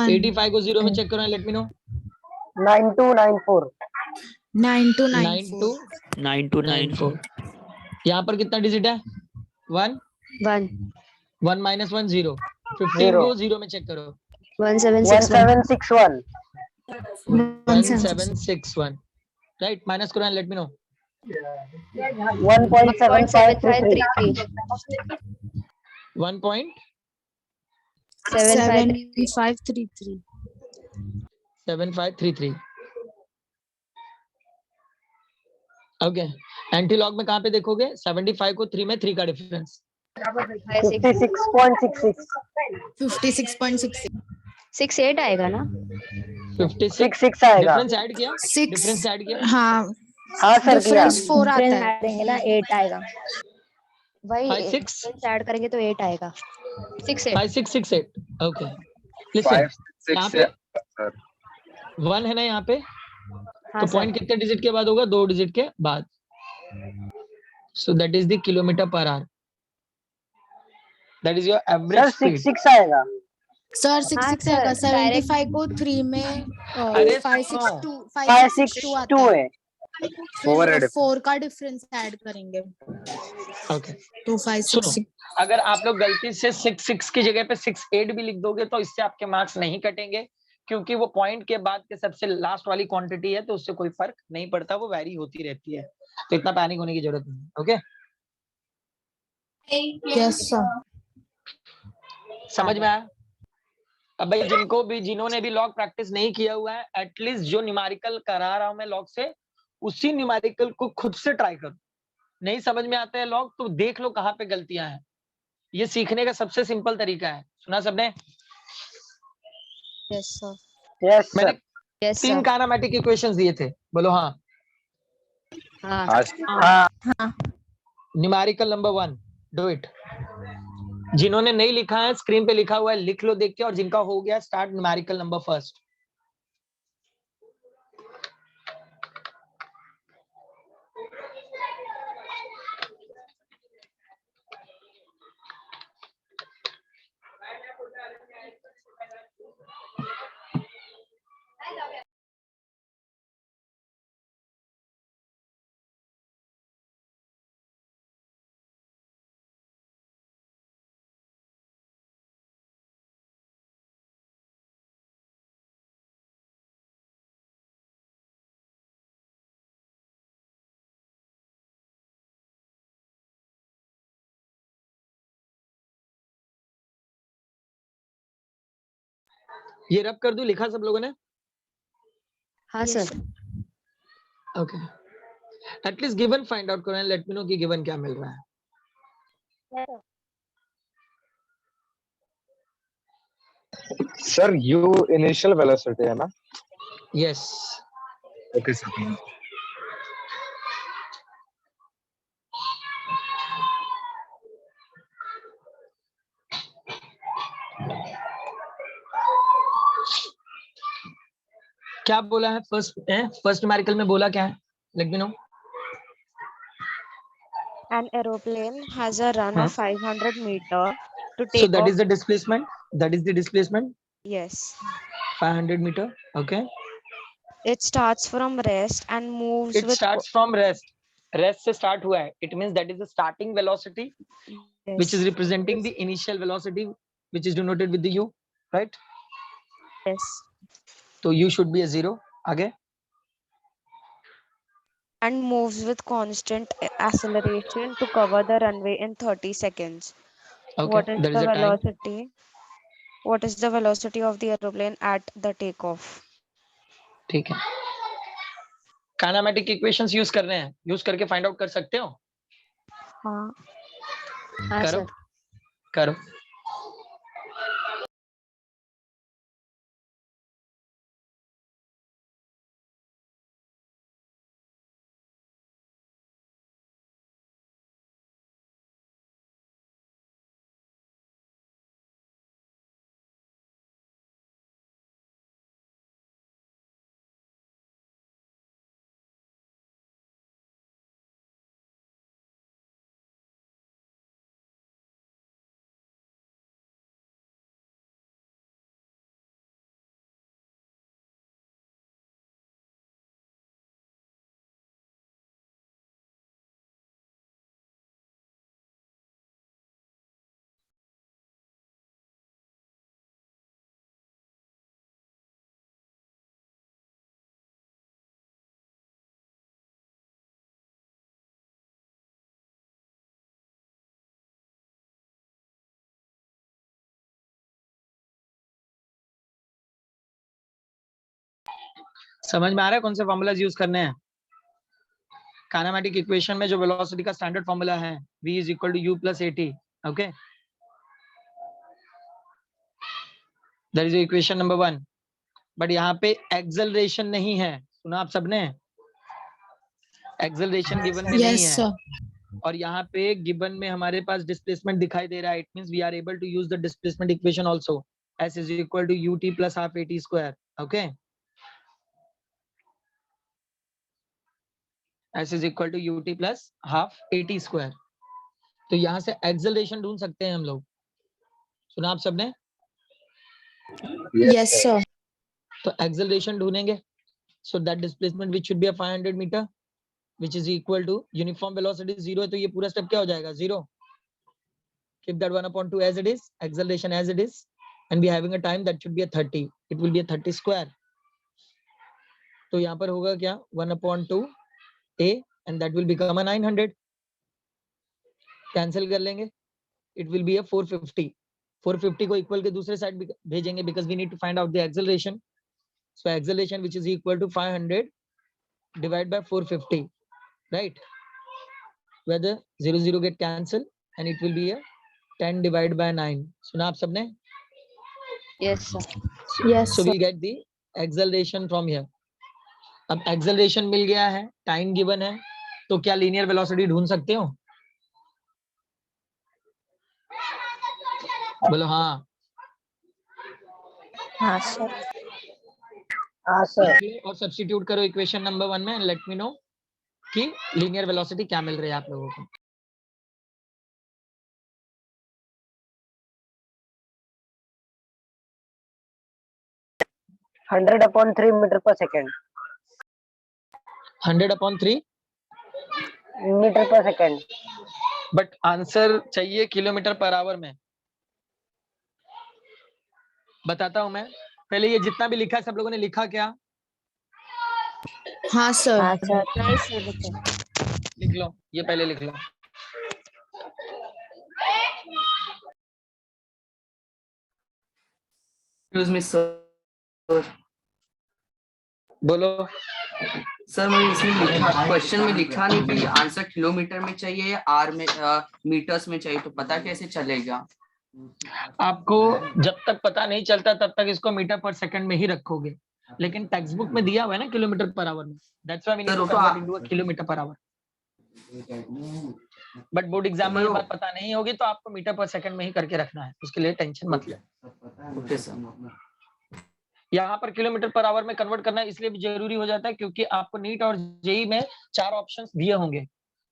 85 को 0 में चेक करो, लेट मी नो. 9294 9294. 9294 यहाँ पर कितना डिजिट है? 1 1 1 minus 1 0. 15 को 0 में चेक करो. 1761 1761. राइट, माइनस करो and let me no. 1.7533 7533. 1.7533. Okay. Anti log में कहाँ पे देखोगे? 75 को 3 में 3 का डिफरेंस. 56.66 56.66. 68 आएगा ना? 56 66 आएगा। डिफरेंस ऐड किया? 6. डिफरेंस ऐड किया? हाँ, हाँ सर किया। डिफरेंस 4 आता फ्रेंड है. देंगे ना 8 आएगा। वही 5 6 डिफरेंस ऐड करेंगे तो 8 आएगा. 68. 5 6 6 8. ओके. लिसन, 5 6 यहाँ पे से सर 1 है ना यहाँ पे, हाँ तो सर. पॉइंट कितने डिजिट के बाद होगा? 2 डिजिट के बाद. So that is the kilometre per our. That is your sir average speed. 66 आएगा। सर हाँ 66 सर, आएगा. direct 75 को 3 में अरे 562 562 आता है. है। Over फिर है 4 का डिफरेंस ऐड करेंगे ओके. तो सुनो, 566. अगर आप लोग गलती से 6 6 की जगह पे 6 8 भी लिख दोगे तो इससे आपके मार्क्स नहीं कटेंगे, क्योंकि वो पॉइंट के बाद के सबसे लास्ट वाली क्वांटिटी है, तो उससे कोई फर्क नहीं पड़ता, वो वैरी होती रहती है, तो इतना पैनिक होने की जरूरत नहीं. Okay, yes sir. समझ में आया? अब भाई जिन्होंने भी लॉग प्रैक्टिस नहीं किया हुआ है, एटलीस्ट जो न्यूमेरिकल करा रहा हूं मैं लॉग से, उसी न्यूमेरिकल को खुद से ट्राई करो. नहीं समझ में आता है लॉग तो देख लो कहाँ पे गलतियां हैं. ये सीखने का सबसे सिंपल तरीका है. सुना सबने? Yes sir. यस मैंने sir. Yes 3 sir. Kinematic equations दिए थे, बोलो हाँ. हाँ. आज हाँ न्यूमेरिकल नंबर 1, डू इट. जिन्होंने नहीं लिखा है स्क्रीन पे लिखा हुआ है, लिख लो देख के, और जिनका हो गया स्टार्ट न्यूमेरिकल नंबर फर्स्ट. ये रब कर दूं, लिखा सब लोगों ने? हाँ sir. Okay. At least given find out करो एंड लेट मी नो कि गिवन क्या मिल रहा है. सर यू इनिशियल वेलोसिटी है ना? यस. Okay sir. क्या बोला है फर्स्ट न्यूमेरिकल में बोला क्या है? Late me no. An aeroplane has a run of 500 meter to So take that off. is the displacement. That is the displacement. Yes. 500 meter. Okay. It starts from rest and moves It with starts from rest. Rest से start हुआ है. It means that is the starting velocity, which is yes. representing the initial velocity, which is denoted with the u, right? Yes. So u should be a 0. आगे. And moves with constant acceleration to cover the runway in 30 seconds. Okay. What is There is the a time. velocity? What is the velocity of the aeroplane at the takeoff? ठीक है. काइनेमेटिक इक्वेशंस यूज कर रहे हैं, यूज करके फाइंड आउट कर सकते हो. हाँ. हाँ करो. सर. करो. समझ में आ रहा है कौन से फॉर्मूलाज यूज करने हैं? काइनेमेटिक इक्वेशन में जो वेलोसिटी का स्टैंडर्ड फॉर्मूला है v is equal to u plus at. Okay, that is equation number 1. But यहाँ पे एक्सेलरेशन नहीं है, सुना आप सबने? एक्सेलरेशन गिवन में नहीं है. और यहाँ पे गिवन में हमारे पास डिस्प्लेसमेंट दिखाई दे रहा है. It means we are able to use the displacement equation also. s is equal to ut plus half at square. Okay, s is equal to ut plus half at square. तो यहाँ से एक्सेलरेशन ढूंढ सकते हैं हम लोग. सुना आप सबने? Yes, sir. तो एक्सेलरेशन ढूंढेंगे. So that displacement which should be a 500 meter, which is equal to uniform velocity 0 है, तो ये पूरा स्टेप क्या हो जाएगा? 0. Keep that 1/2 as it is, acceleration as it is, and we having a time that should be a 30. It will be a 30 square. तो यहाँ पर होगा क्या? 1/2 a and that will become a 900. Cancel कर लेंगे. It will be a 450. 450 को इक्वल के दूसरे साइड भेजेंगे because we need to find out the acceleration. So acceleration which is equal to 500 divided by 450, right? Where the 0 get cancelled and it will be a 10 divided by 9. सुना आप सबने? Yes, sir. Yes, So sir. we get the acceleration from here. अब acceleration मिल गया है, टाइम गिवन है, तो क्या लीनियर वेलोसिटी ढूंढ सकते हो? बोलो हाँ. हाँ सर. हाँ सर. और सब्स्टिट्यूट करो इक्वेशन नंबर 1 में. लेट मी नो कि लीनियर वेलोसिटी क्या मिल रही है आप लोगों को. हंड्रेड अपॉन 3 मीटर पर सेकेंड. 100/3 मीटर पर सेकेंड. बट आंसर चाहिए किलोमीटर पर आवर में. बताता हूं मैं. पहले ये जितना भी लिखा है सब लोगों ने लिखा क्या? हाँ सर. हाँ सर. नहीं सर बच्चा. लिख लो, ये पहले लिख लो. Excuse me sir. बोलो. सर मैंने इसमें लिखा, क्वेश्चन में लिखा नहीं कि आंसर किलोमीटर में चाहिए या आर में मीटर्स में चाहिए, तो पता कैसे चलेगा? आपको जब तक पता नहीं चलता तब तक इसको मीटर पर सेकंड में ही रखोगे, लेकिन टेक्स्ट बुक में दिया हुआ है ना किलोमीटर पर आवर में. That's why we need to convert into a kilometre per hour. But board exam में ये बात पता नहीं होगी तो आपको मीटर पर सेकंड में ही करके रखना है, उसके लिए टेंशन मत लो. Okay sir. यहाँ पर किलोमीटर पर आवर में कन्वर्ट करना इसलिए भी जरूरी हो जाता है क्योंकि आपको नीट और जेई में 4 ऑप्शंस दिए होंगे,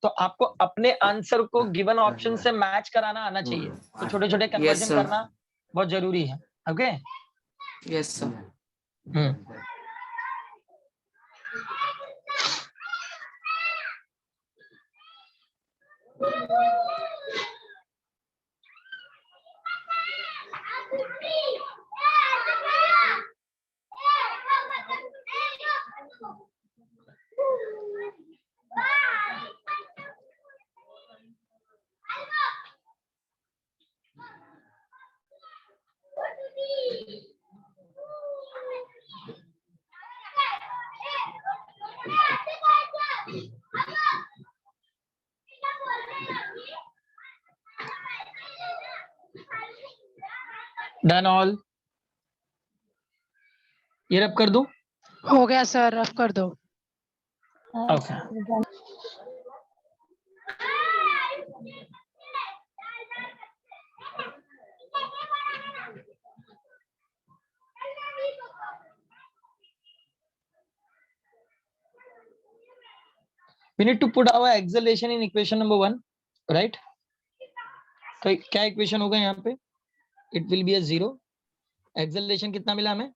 तो आपको अपने आंसर को गिवन ऑप्शन से मैच कराना आना चाहिए. तो छोटे छोटे कन्वर्जन करना बहुत जरूरी है. Okay. Yes sir. Done all. ये रब कर दूं? हो गया सर, रफ कर दो. Okay. We need to put our acceleration in equation number 1, right? तो क्या इक्वेशन होगा यहाँ पे? It will be a 0. Acceleration कितना मिला हमें?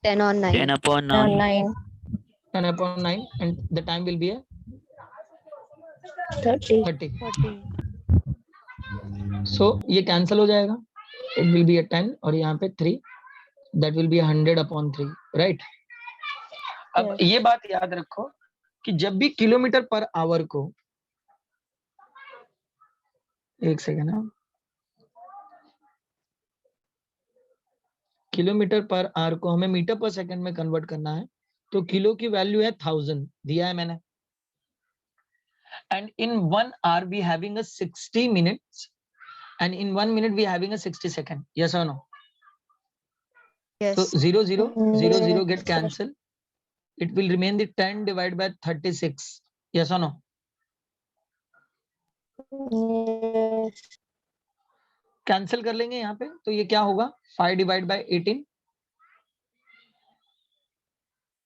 10/9. 10/9. 10/9 and the time will be a 30. So ये कैंसिल हो जाएगा. It will be a 10 और यहाँ पे 3. That will be 100/3, right? अब ये बात याद रखो कि जब भी किलोमीटर पर आवर को, एक सेकेंड, किलोमीटर पर आवर को हमें मीटर पर सेकंड में कन्वर्ट करना है तो किलो की वैल्यू है 1000 दिया है मैंने। And in 1 hour we having a 60 minutes and in 1 minute we having a 60 second. Yes or no? Yes. So 0 0 0 0 Yes, get sir. cancelled. It will remain the 10 divided by 36. Yes or no? Yes. Cancel कर लेंगे यहाँ पे, तो ये क्या होगा 5 divided by 18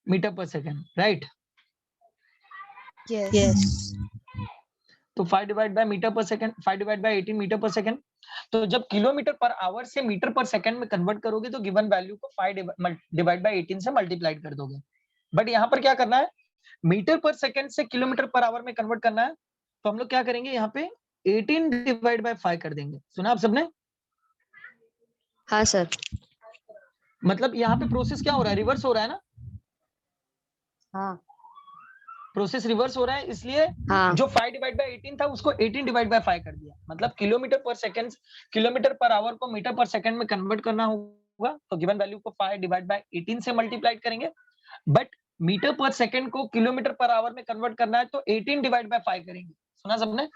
मीटर पर सेकेंड, राइट? Yes. तो 5 divided by मीटर पर सेकेंड, 5 divided by 18 मीटर पर सेकेंड। तो जब किलोमीटर पर आवर से मीटर पर सेकंड में कन्वर्ट करोगे तो गिवन वैल्यू को 5 डिवाइड बाय 18 से मल्टीप्लाइड कर दोगे। बट यहाँ पर क्या करना है, मीटर पर सेकंड से किलोमीटर पर आवर में कन्वर्ट करना है, तो हम लोग क्या करेंगे यहाँ पे 18 डिवाइड बाय 5 कर देंगे। सुना आप सबने? हाँ सर। मतलब यहाँ पे प्रोसेस क्या हो रहा है, रिवर्स हो रहा है ना? हाँ। प्रोसेस रिवर्स हो रहा है, इसलिए हाँ। जो 5 डिवाइड बाय 18 था उसको 18 डिवाइड बाय 5 कर दिया। मतलब किलोमीटर पर सेकंड, किलोमीटर पर आवर को मीटर पर सेकंड में कन्वर्ट करना होगा, तो गिवन वैल्यू को 5 डिवाइड बाय 18 से मल्टीप्लाई करेंगे। बट मीटर पर सेकंड को किलोमीटर पर आवर में कन्वर्ट करना है तो 18 डिवाइड बाय 5 करेंगे। सुना सबने?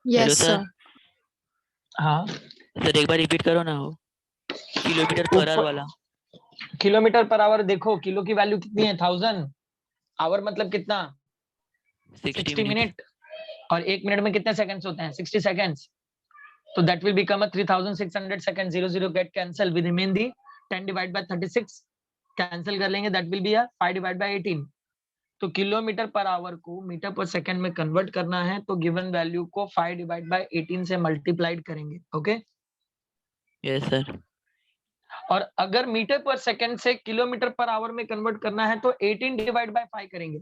Yes sir. हाँ सर एक बार रिपीट करो ना वो किलोमीटर पर आवर वाला। किलोमीटर पर आवर देखो, किलो की वैल्यू कितनी है 1000, आवर मतलब कितना 60 मिनट, और 1 मिनट में कितने सेकंड्स होते हैं 60 सेकंड्स। तो that will become a 3600 second. 0 0 get cancel, we remain the 10 divide by 36, cancel कर लेंगे, that will be 5 divide by 18। तो किलोमीटर पर आवर को मीटर पर सेकंड में कन्वर्ट करना है तो गिवन वैल्यू को 5 डिवाइड बाय 18 से मल्टीप्लाइड करेंगे। Okay yes sir. और अगर मीटर पर सेकंड से किलोमीटर पर आवर में कन्वर्ट करना है तो 18 डिवाइड बाय 5 करेंगे।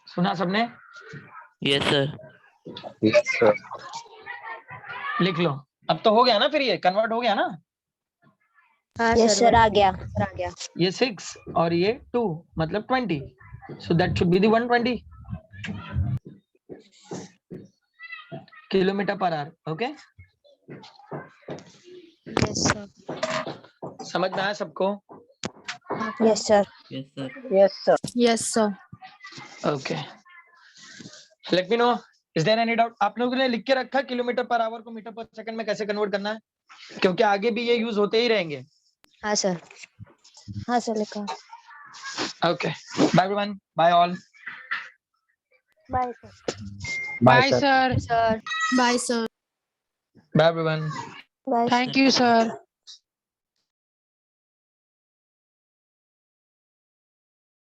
सुना सबने? Yes sir. Yes sir. लिख लो। अब तो हो गया ना, फिर ये कन्वर्ट हो गया ना? यस सर, आ गया। ये 6 और ये 2 मतलब 20, so that should be the 120 kilometre per hour. Okay yes sir. समझ में आया सबको? Yes sir. Yes sir. Yes sir. Yes sir. Okay let me know, is there any doubt? आप लोगों ने लिख के रखा किलोमीटर पर आवर को मीटर पर सेकंड में कैसे कन्वर्ट करना है, क्योंकि आगे भी ये यूज होते ही रहेंगे। हाँ सर। हाँ सर, लिखा। Okay bye everyone, bye all. Bye sir. Bye sir. Bye sir. Bye everyone. Bye. Thank you sir.